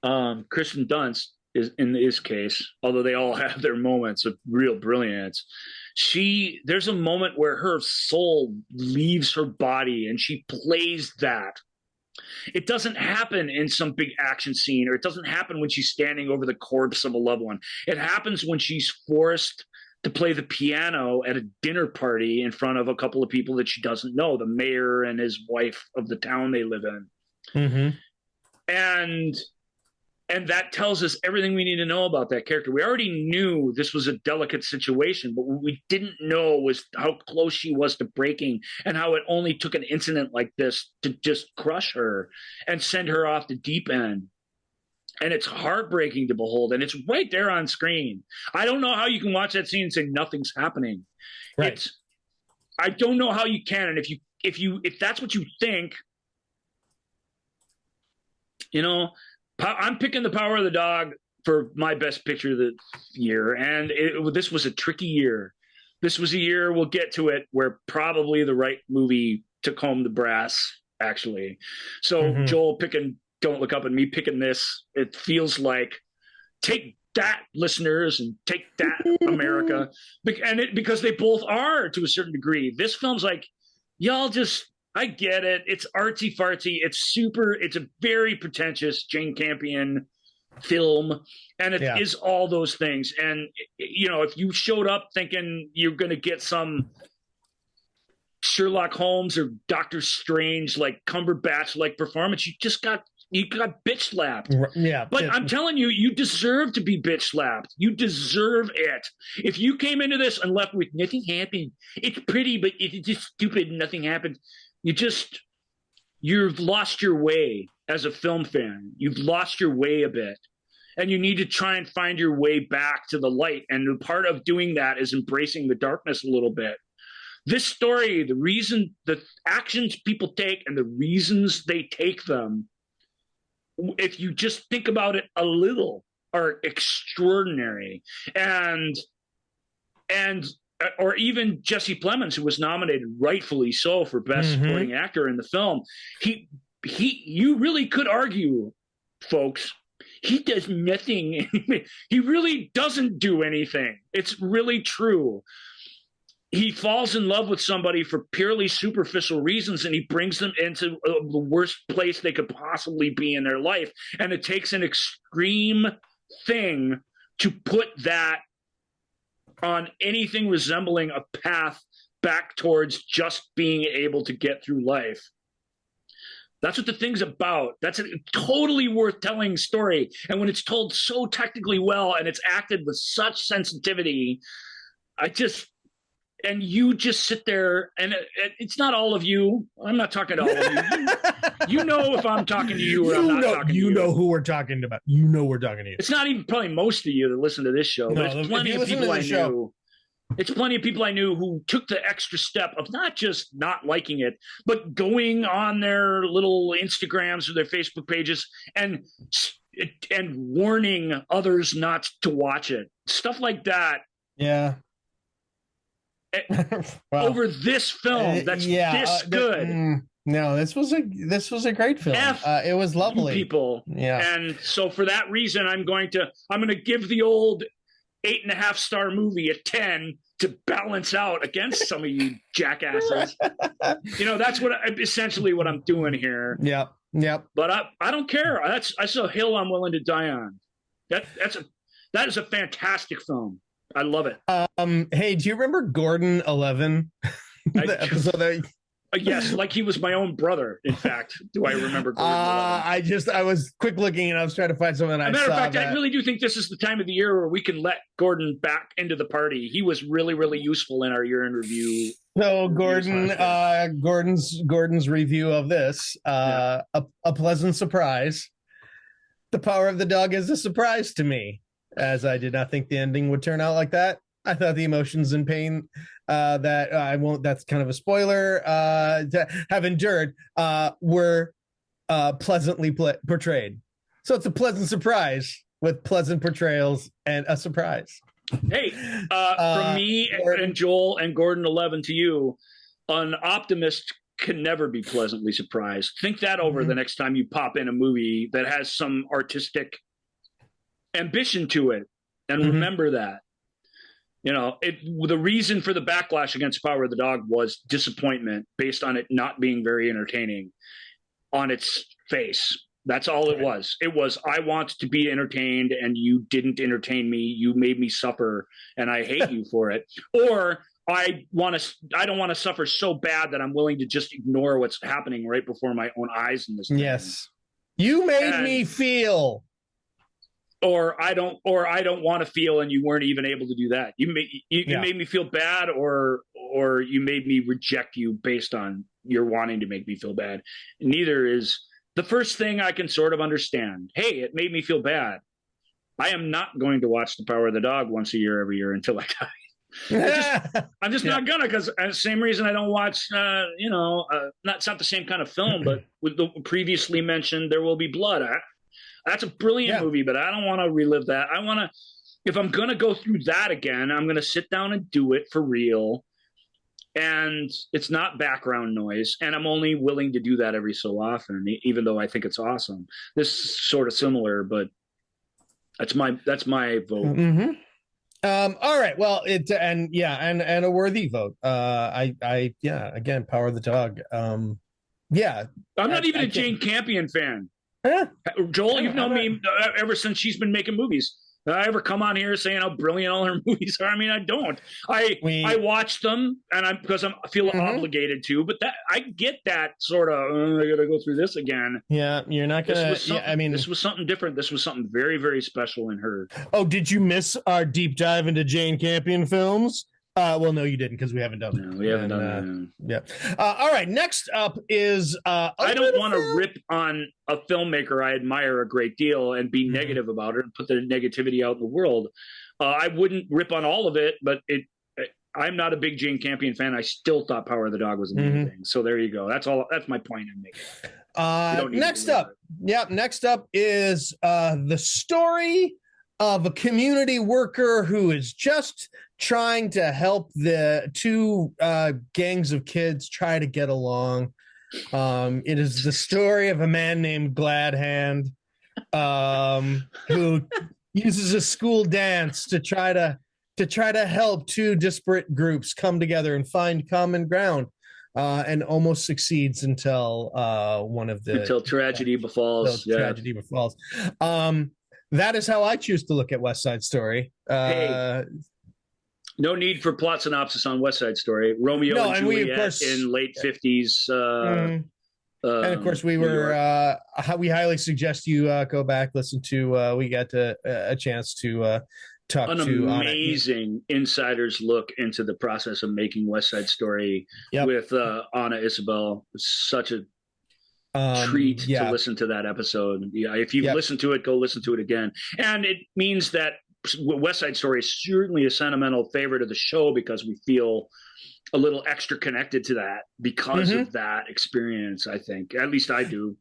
Kristen Dunst, is in his case, although they all have their moments of real brilliance. There's a moment where her soul leaves her body and she plays that. It doesn't happen in some big action scene, or it doesn't happen when she's standing over the corpse of a loved one. It happens when she's forced to play the piano at a dinner party in front of a couple of people that she doesn't know, the mayor and his wife of the town they live in. And that tells us everything we need to know about that character. We already knew this was a delicate situation, but what we didn't know was how close she was to breaking, and how it only took an incident like this to just crush her and send her off the deep end. And it's heartbreaking to behold, and it's right there on screen. I don't know how you can watch that scene and say nothing's happening. Right. I don't know how you can. And if that's what you think, you know, I'm picking The Power of the Dog for my best picture of the year. And this was a tricky year. This was a year, we'll get to it, where probably the right movie took home the brass, actually. So Joel picking Don't Look Up, and me picking this, it feels like, take that, listeners, and take that, America. Because they both are, to a certain degree. This film's like, y'all just... I get it. It's artsy fartsy. It's a very pretentious Jane Campion film. And it is all those things. And, you know, if you showed up thinking you're going to get some Sherlock Holmes or Doctor Strange, like Cumberbatch, like performance, you got bitch slapped. Yeah. But I'm telling you, you deserve to be bitch slapped. You deserve it. If you came into this and left with nothing happened, it's pretty, but it's just stupid and nothing happened. You've lost your way as a film fan. You've lost your way a bit, and you need to try and find your way back to the light. And part of doing that is embracing the darkness a little bit. This story, the actions people take and the reasons they take them, if you just think about it a little, are extraordinary. Or even Jesse Plemons, who was nominated rightfully so for Best Supporting Actor in the film, you really could argue, folks, he does nothing. He really doesn't do anything. It's really true. He falls in love with somebody for purely superficial reasons, and he brings them into the worst place they could possibly be in their life. And it takes an extreme thing to put that on anything resembling a path back towards just being able to get through life. That's what the thing's about. That's a totally worth telling story. And when it's told so technically well and it's acted with such sensitivity, and you just sit there, and it's not all of you. I'm not talking to all of you. You know if I'm talking to you or I'm not talking to you. You know who we're talking about. You know we're talking to you. It's not even probably most of you that listen to this show, but it's plenty of people I knew. It's plenty of people I knew who took the extra step of not just not liking it, but going on their little Instagrams or their Facebook pages and warning others not to watch it. Stuff like that. Yeah. Wow. over this film that's this good. No, this was a great film. It was lovely, people. Yeah, and so for that reason, I'm going to give the old 8.5-star movie a 10 to balance out against some of you jackasses. That's essentially what I'm doing here. Yep. But I don't care. That's a hill I'm willing to die on. That is a fantastic film. I love it. Hey, do you remember Gordon 11? The episode that... Yes, like he was my own brother. In fact, do I remember Gordon 11? I was quick looking and I was trying to find something. As a matter of fact, I really do think this is the time of the year where we can let Gordon back into the party. He was really, really useful in our year in review. So Gordon's review of this, a pleasant surprise. The Power of the Dog is a surprise to me, as I did not think the ending would turn out like that. I thought the emotions and pain that I won't, that's kind of a spoiler, have endured were pleasantly portrayed. So it's a pleasant surprise with pleasant portrayals and a surprise. Hey, from me and Joel and Gordon 11 to you, an optimist can never be pleasantly surprised. Think that over the next time you pop in a movie that has some artistic ambition to it, and remember that. The reason for the backlash against Power of the Dog was disappointment based on it not being very entertaining on its face. That's all it was. It was, I want to be entertained and you didn't entertain me. You made me suffer and I hate you for it. Or I don't want to suffer so bad that I'm willing to just ignore what's happening right before my own eyes in this thing. Yes. You made me feel. Or I don't want to feel, and you weren't even able to do that. You made me feel bad, or you made me reject you based on your wanting to make me feel bad. Neither is the first thing I can sort of understand. Hey, it made me feel bad. I am not going to watch The Power of the Dog once a year every year until I die. I'm just not gonna, because same reason I don't watch. It's not the same kind of film, but with the previously mentioned There Will Be Blood. That's a brilliant movie, but I don't want to relive that. If I'm going to go through that again, I'm going to sit down and do it for real. And it's not background noise. And I'm only willing to do that every so often, even though I think it's awesome. This is sort of similar, but that's my vote. All right. Well, and a worthy vote. Again, Power of the Dog. I'm not even a Jane Campion fan. Joel, you've known me ever since she's been making movies. Did I ever come on here saying how brilliant all her movies are? I mean, I don't. I watch them, and because I feel obligated to. But that I get that sort of. I got to go through this again. Yeah, you're not gonna. This was something different. This was something very, very special in her. Oh, did you miss our deep dive into Jane Campion films? Well, no, you didn't, because we haven't done that. No, we haven't done that. Yeah. All right. Next up is I don't want to rip on a filmmaker I admire a great deal and be negative about her and put the negativity out in the world. I wouldn't rip on all of it, but I'm not a big Jane Campion fan. I still thought Power of the Dog was amazing. So there you go. That's all. That's my point I'm making. Next up is the story of a community worker who is just trying to help the two gangs of kids try to get along. It is the story of a man named Gladhand who uses a school dance to try to help two disparate groups come together and find common ground, and almost succeeds until tragedy befalls. Tragedy befalls. That is how I choose to look at West Side Story. No need for plot synopsis on West Side Story. Romeo and Juliet in late 50s. And of course, we highly suggest you go back, listen to. We got a chance to talk an to amazing insider's look into the process of making West Side Story with Anna Isabel. Such a treat to listen to that episode. Yeah, if you've listened to it, go listen to it again. And it means that West Side Story is certainly a sentimental favorite of the show because we feel a little extra connected to that because of that experience. I think, at least I do.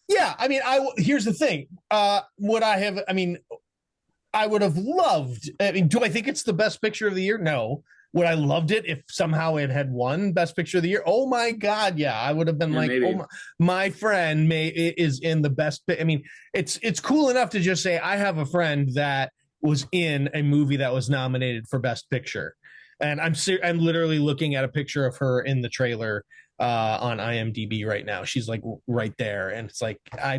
Yeah, I mean, here's the thing. I would have loved. I mean, do I think it's the best picture of the year? No, would I loved it if somehow it had won Best Picture of the Year? Oh my God, yeah, I would have been like, maybe. oh my friend is in the best. I mean, it's cool enough to just say I have a friend that was in a movie that was nominated for Best Picture, and I'm literally looking at a picture of her in the trailer on IMDb right now. She's like right there, and it's like I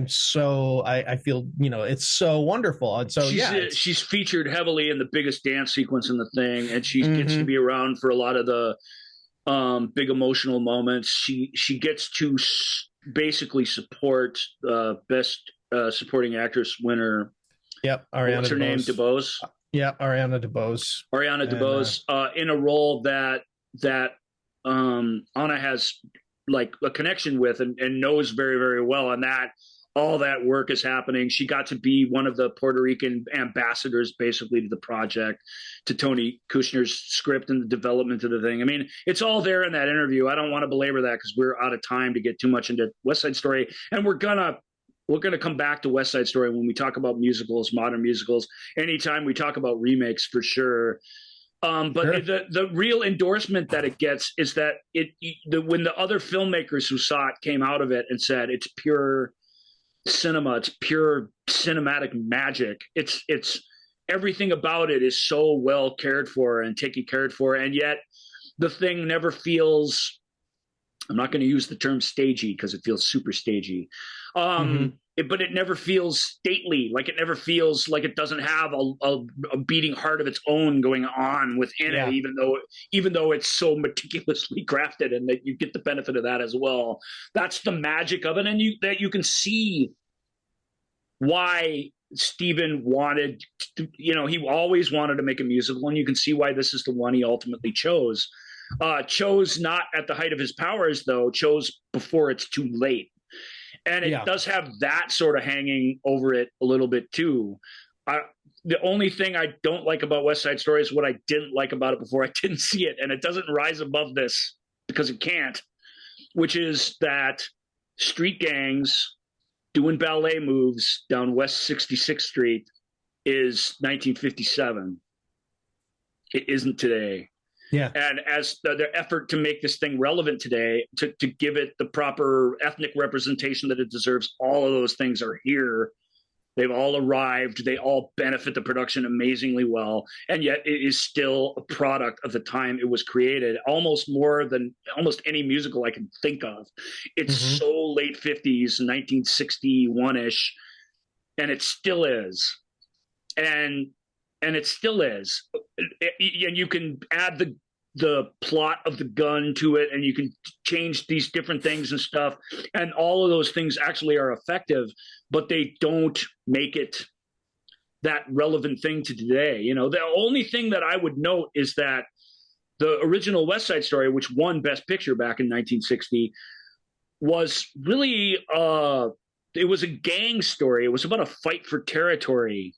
feel it's so wonderful, and so she's featured heavily in the biggest dance sequence in the thing, and she gets to be around for a lot of the big emotional moments. She gets to basically support best supporting actress winner. Yep, Ariana. What's her name? DeBose. Yeah, Ariana DeBose. In a role that Anna has like a connection with and knows very, very well, and that all that work is happening. She got to be one of the Puerto Rican ambassadors basically to the project, to Tony Kushner's script and the development of the thing. I mean, it's all there in that interview. I don't want to belabor that because we're out of time to get too much into West Side Story, and we're gonna come back to West Side Story when we talk about musicals, modern musicals, anytime we talk about remakes for sure. But sure. The real endorsement that it gets is that when the other filmmakers who saw it came out of it and said it's pure cinema, it's pure cinematic magic. It's everything about it is so well cared for and taken care for, and yet the thing never feels. I'm not going to use the term stagey because it feels super stagey. But it never feels stately. Like it never feels like it doesn't have a beating heart of its own going on within it, even though it's so meticulously crafted, and that you get the benefit of that as well. That's the magic of it. And you can see why Steven wanted to, he always wanted to make a musical, and you can see why this is the one he ultimately chose. Chose not at the height of his powers, though, chose before it's too late. And it does have that sort of hanging over it a little bit, too. The only thing I don't like about West Side Story is what I didn't like about it before I didn't see it. And it doesn't rise above this because it can't, which is that street gangs doing ballet moves down West 66th Street is 1957. It isn't today. Yeah. And as the effort to make this thing relevant today, to give it the proper ethnic representation that it deserves, all of those things are here. They've all arrived. They all benefit the production amazingly well. And yet it is still a product of the time it was created, almost more than almost any musical I can think of. It's so late 50s, 1961-ish, and it still is. And it still is. And you can add the plot of the gun to it, and you can change these different things and stuff. And all of those things actually are effective, but they don't make it that relevant thing to today. The only thing that I would note is that the original West Side Story, which won Best Picture back in 1960, was really, it was a gang story. It was about a fight for territory.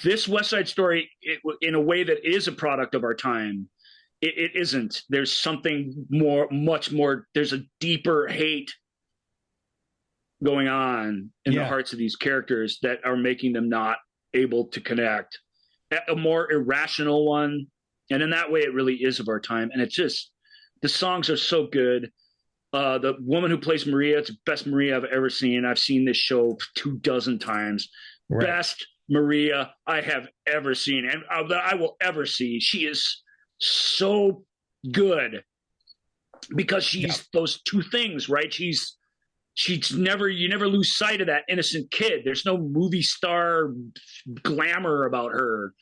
This West Side Story, in a way that is a product of our time, it isn't. There's something much more. There's a deeper hate going on in the hearts of these characters that are making them not able to connect. A more irrational one, and in that way, it really is of our time. And it's just, the songs are so good. The woman who plays Maria, it's the best Maria I've ever seen. I've seen this show 24 times. Right. Best Maria I have ever seen, and that I will ever see. She is so good because she's those two things, right? She's never, you never lose sight of that innocent kid. There's no movie star glamour about her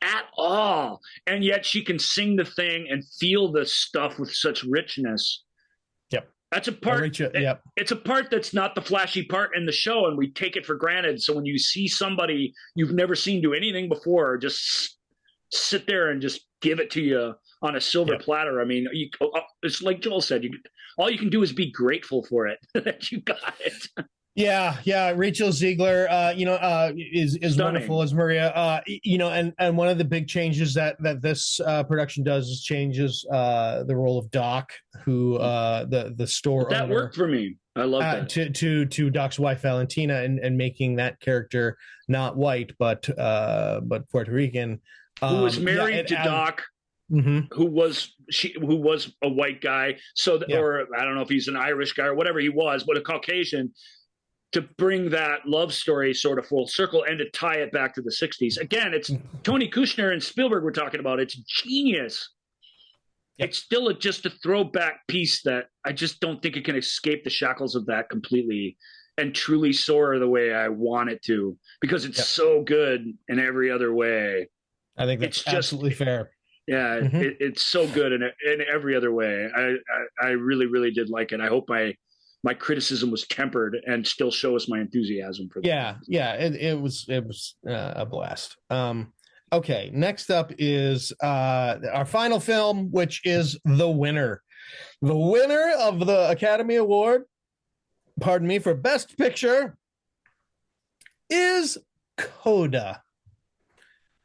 at all, and yet she can sing the thing and feel the stuff with such richness. That's a part. It's a part that's not the flashy part in the show, and we take it for granted. So when you see somebody you've never seen do anything before, just sit there and just give it to you on a silver platter. I mean, it's like Joel said. All you can do is be grateful for it that you got it. Yeah. Rachel Ziegler, is wonderful as Maria. And one of the big changes that this production does is changes the role of Doc, who the store owner. That worked for me. I love that. To Doc's wife Valentina, and making that character not white but Puerto Rican, who was married to Doc who was a white guy. So, or I don't know if he's an Irish guy or whatever he was, but a Caucasian, to bring that love story sort of full circle and to tie it back to the 60s. Again, it's Tony Kushner and Spielberg we're talking about. It's genius. It's still just a throwback piece that I just don't think it can escape the shackles of that completely and truly soar the way I want it to, because it's so good in every other way. I think that's absolutely fair. Yeah, it's so good in every other way. I really, really did like it. I hope my criticism was tempered and still shows my enthusiasm for that. Yeah. It was a blast. Okay, next up is our final film, which is the winner of the Academy Award, pardon me, for Best Picture is Coda.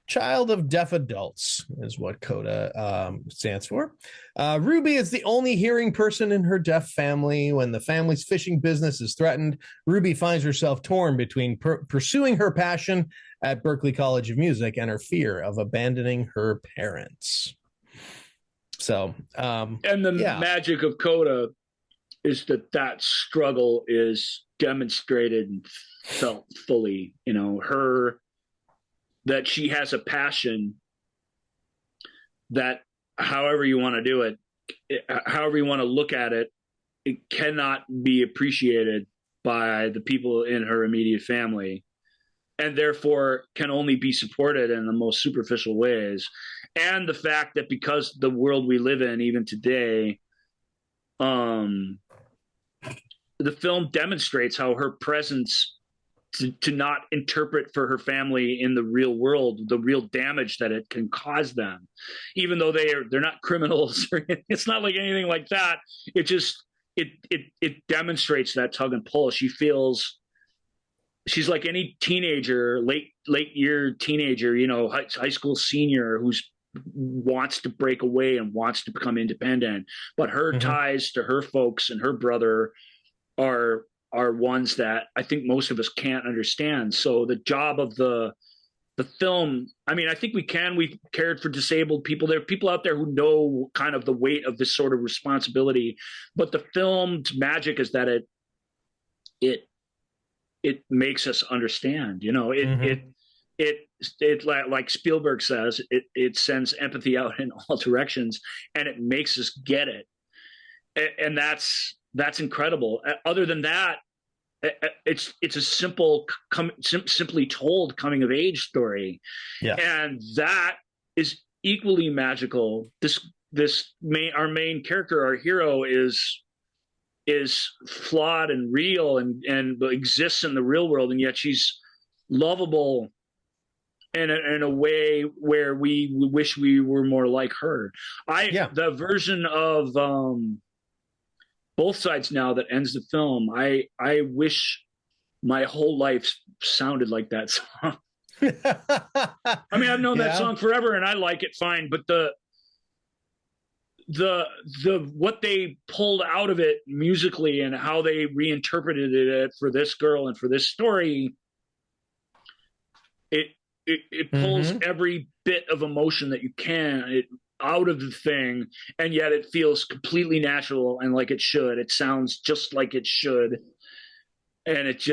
Child of Deaf Adults is what Coda stands for. Ruby is the only hearing person in her deaf family. When the family's fishing business is threatened, Ruby finds herself torn between pursuing her passion at Berklee College of Music and her fear of abandoning her parents. So, and the magic of Coda is that struggle is demonstrated and felt fully. You know, that she has a passion that, however you want to do it, however you want to look at it, it cannot be appreciated by the people in her immediate family, and therefore can only be supported in the most superficial ways. And the fact that because the world we live in, even today, the film demonstrates how her presence to not interpret for her family in the real world the real damage that it can cause them, even though they're not criminals. It's not like anything like that. It just it demonstrates that tug and pull. She feels she's like any teenager, late year teenager, you know, high school senior who's wants to break away and wants to become independent, but her ties to her folks and her brother are ones that I think most of us can't understand. So the job of the film, I mean, I think we've cared for disabled people. There are people out there who know kind of the weight of this sort of responsibility, but the film's magic is that it makes us understand, you know, it like Spielberg says, it sends empathy out in all directions and it makes us get it. And that's incredible. Other than that, it's a simply told coming of age story, and that is equally magical. Our main character, our hero, is flawed and real and exists in the real world, and yet she's lovable in a way where we wish we were more like her. The version of Both Sides Now that ends the film, I wish my whole life sounded like that song. I mean, I've known that song forever and I like it fine, but the what they pulled out of it musically and how they reinterpreted it for this girl and for this story, it pulls every bit of emotion that you can out of the thing, and yet it feels completely natural and like it should. It sounds just like it should, and it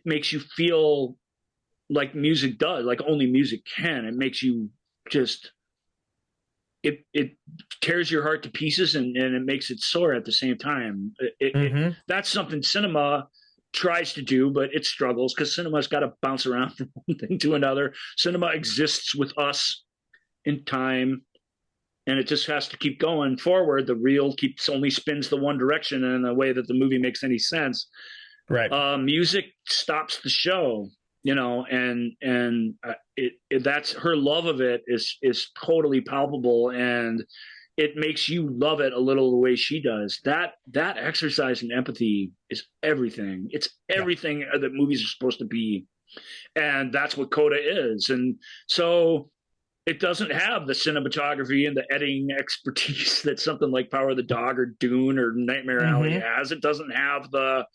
makes you feel like music does, like only music can. It makes you just it tears your heart to pieces and it makes it soar at the same time. That's something cinema tries to do, but it struggles because cinema's got to bounce around from one thing to another. Cinema exists with us in time, and it just has to keep going forward. The reel only spins the one direction in a way that the movie makes any sense. Right. Music stops the show, you know, and that's her love of it is totally palpable, and it makes you love it a little the way she does. That exercise in empathy is everything. It's everything that movies are supposed to be, and that's what Coda is. And so it doesn't have the cinematography and the editing expertise that something like Power of the Dog or Dune or Nightmare Alley has. It doesn't have the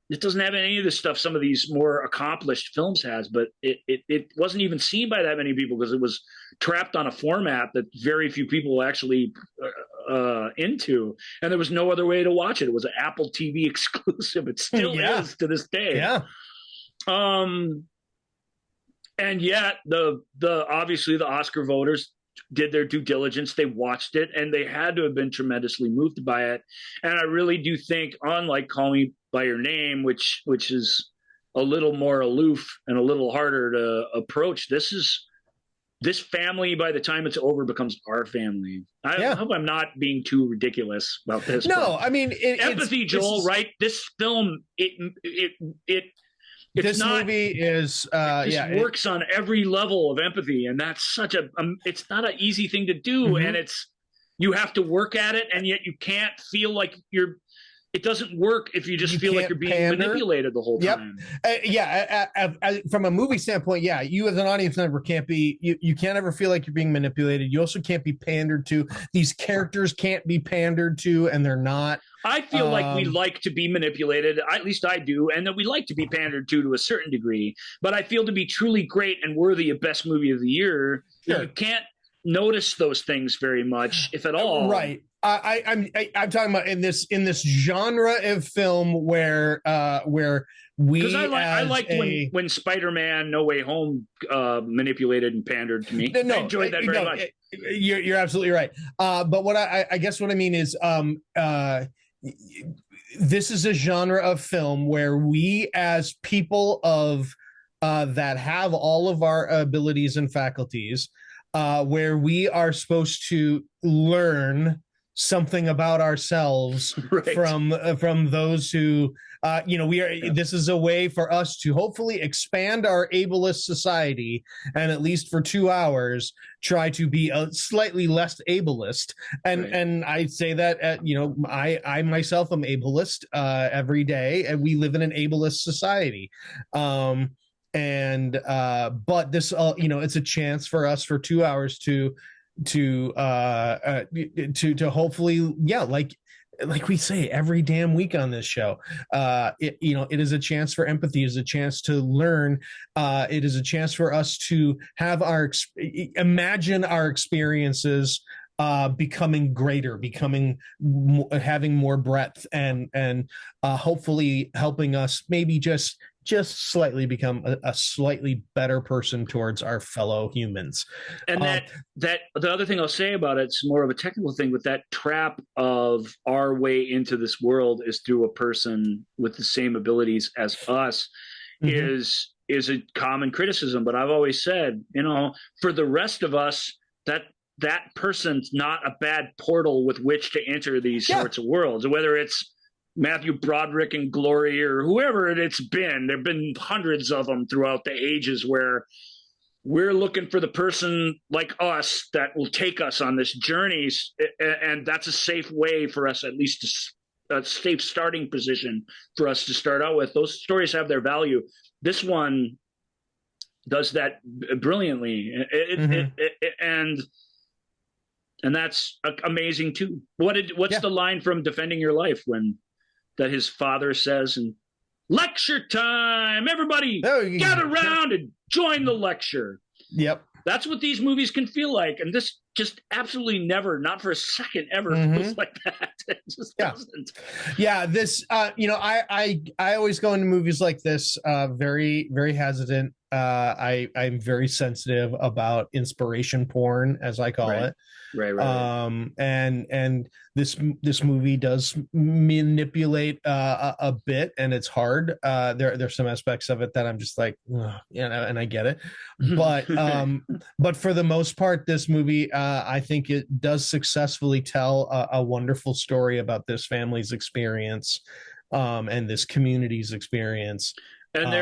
it doesn't have any of the stuff some of these more accomplished films has, but it wasn't even seen by that many people because it was trapped on a format that very few people actually into, and there was no other way to watch it. It was an Apple TV exclusive. It still is to this day. Yeah. And yet the obviously the Oscar voters did their due diligence. They watched it, and they had to have been tremendously moved by it. And I really do think, unlike Call Me by Your Name, which is a little more aloof and a little harder to approach, this family, by the time it's over, becomes our family. I hope I'm not being too ridiculous about this. No, I mean, empathy, Joel, right? This film, this movie is works on every level of empathy, and that's such it's not an easy thing to do, and you have to work at it, and yet you can't feel like it doesn't work if you just feel like you're being manipulated the whole time. From a movie standpoint, you as an audience member can't be, you can't ever feel like you're being manipulated. You also can't be pandered to. These characters can't be pandered to, and they're not. I feel like we like to be manipulated, at least I do, and that we like to be pandered to a certain degree. But I feel to be truly great and worthy of best movie of the year, you can't notice those things very much, if at all. Right. I'm talking about in this genre of film where we, because I liked when Spider-Man No Way Home manipulated and pandered to me. I enjoyed that very much. You're absolutely right. But what I guess what I mean is this is a genre of film where we, as people of that have all of our abilities and faculties, where we are supposed to learn something about ourselves from those who this is a way for us to hopefully expand our ableist society, and at least for 2 hours try to be a slightly less ableist. And I say that I myself am ableist every day, and we live in an ableist society. But this it's a chance for us for 2 hours to hopefully, like we say every damn week on this show, it is a chance for empathy, it is a chance to learn, it is a chance for us to have imagine our experiences becoming greater, having more breadth, and hopefully helping us maybe just slightly become a slightly better person towards our fellow humans. And that the other thing I'll say about it's more of a technical thing, with that trap of our way into this world is through a person with the same abilities as us, is a common criticism. But I've always said, for the rest of us, that person's not a bad portal with which to enter these sorts of worlds, whether it's Matthew Broderick and Glory or whoever it's been. There have been hundreds of them throughout the ages where we're looking for the person like us that will take us on this journey. And that's a safe way for us, at least a safe starting position for us to start out with. Those stories have their value. This one does that brilliantly. And that's amazing too. What's the line from Defending Your Life that his father says, and lecture time, everybody gather around and join the lecture. Yep. That's what these movies can feel like. And this just absolutely never, not for a second ever, feels like that. It just doesn't. Yeah. This, I always go into movies like this very, very hesitant. I'm very sensitive about inspiration porn, as I call it. Right. And this movie does manipulate a bit, and it's hard. There's some aspects of it that I'm just like, and I get it, but for the most part, this movie, I think it does successfully tell a wonderful story about this family's experience, and this community's experience. And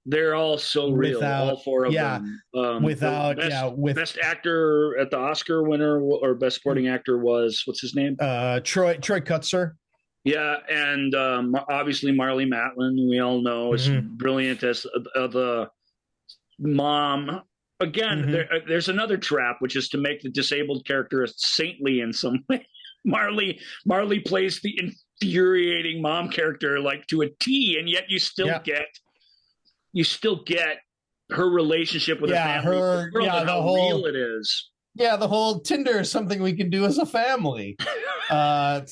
they're all so real, all four of them. Best actor at the Oscar winner or best supporting actor was, what's his name? Troy Kutzer. Yeah, and obviously Marlee Matlin, we all know, is brilliant as the mom. Again, there's another trap, which is to make the disabled character saintly in some way. Marlee plays the infuriating mom character like to a T, and yet you still get her relationship with her family, and how real it is. Yeah, the whole Tinder is something we can do as a family. And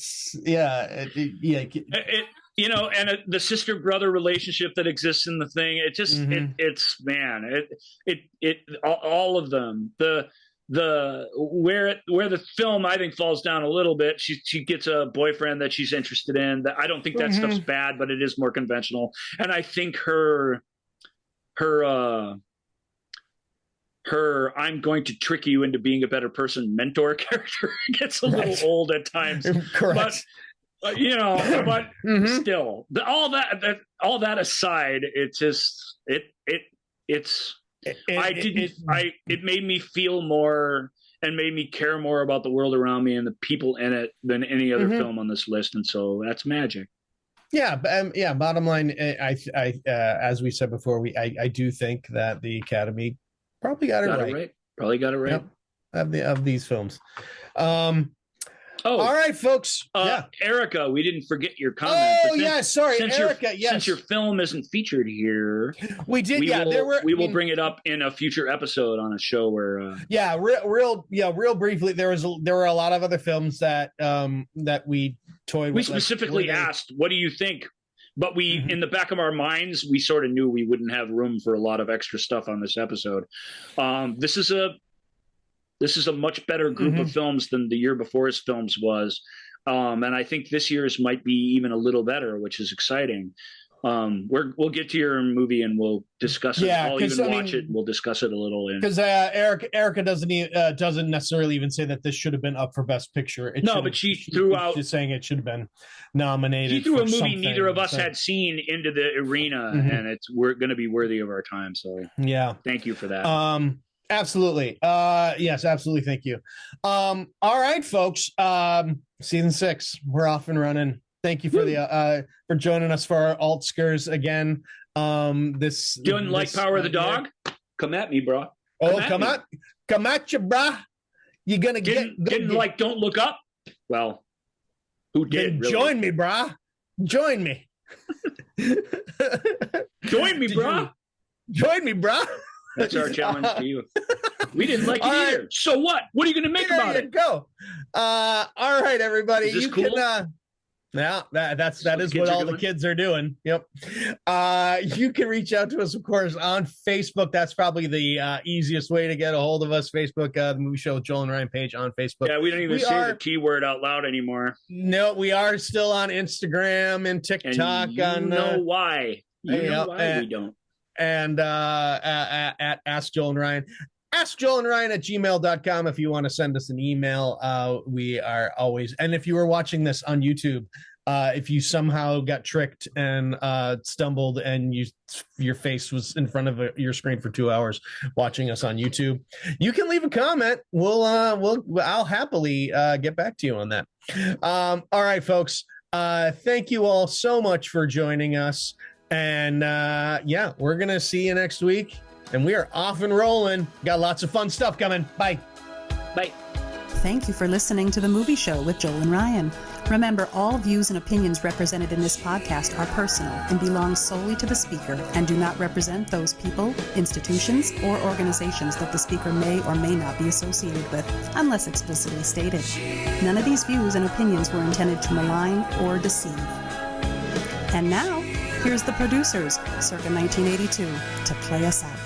the sister brother relationship that exists in the thing. It just all of them. Where the film I think falls down a little bit. She gets a boyfriend that she's interested in. I don't think that stuff's bad, but it is more conventional. And I think her I'm going to trick you into being a better person mentor character gets a little old at times. Correct. But still, all that aside, it made me feel more and made me care more about the world around me and the people in it than any other film on this list. And so that's magic. Yeah. Bottom line, I as we said before, I do think that the Academy probably got it right. Probably got it right. Yep. Of these films. All right, folks. Erica, we didn't forget your comment. Sorry, Erica. Since your film isn't featured here, we did. We will bring it up in a future episode on a show where. Real briefly, there were a lot of other films that we toyed with. We specifically asked, "What do you think?" But we, in the back of our minds, we sort of knew we wouldn't have room for a lot of extra stuff on this episode. This is a much better group of films than the year before's films was. And I think this year's might be even a little better, which is exciting. We'll get to your movie and we'll discuss it. I'll even watch it and we'll discuss it a little. Because Erica doesn't necessarily even say that this should have been up for Best Picture. But she threw out... She's saying it should have been nominated. She threw a movie neither of us had seen into the arena, and we're going to be worthy of our time. So thank you for that. Absolutely. Yes, absolutely. Thank you. All right, folks. Season 6, we're off and running. Thank you for for joining us for our Altscers again. Didn't like Power of the Dog? Come at me, bro. Come at you, brah. You're gonna didn't like Don't Look Up? Well, who did? Really? Join me, brah. Join me. Join me, brah. Join me, brah. That's our challenge to you. We didn't like it either. So what? What are you going to make about it? Go. All right, everybody. Is this cool? That is what all the kids are doing. Yep. You can reach out to us, of course, on Facebook. That's probably the easiest way to get a hold of us. Facebook, the Movie Show with Joel and Ryan page on Facebook. Yeah, we don't even say the T word out loud anymore. No, we are still on Instagram and TikTok. And you know why? We don't. And at Ask Joel and Ryan. Ask Joel and Ryan at gmail.com if you want to send us an email. We are always, and if you were watching this on YouTube, if you somehow got tricked and stumbled and your face was in front of your screen for 2 hours watching us on YouTube, you can leave a comment. I'll happily get back to you on that. All right, folks. Thank you all so much for joining us. And we're going to see you next week. And we are off and rolling. Got lots of fun stuff coming. Bye. Bye. Thank you for listening to The Movie Show with Joel and Ryan. Remember, all views and opinions represented in this podcast are personal and belong solely to the speaker and do not represent those people, institutions, or organizations that the speaker may or may not be associated with, unless explicitly stated. None of these views and opinions were intended to malign or deceive. And now, here's the producers, circa 1982, to play us out.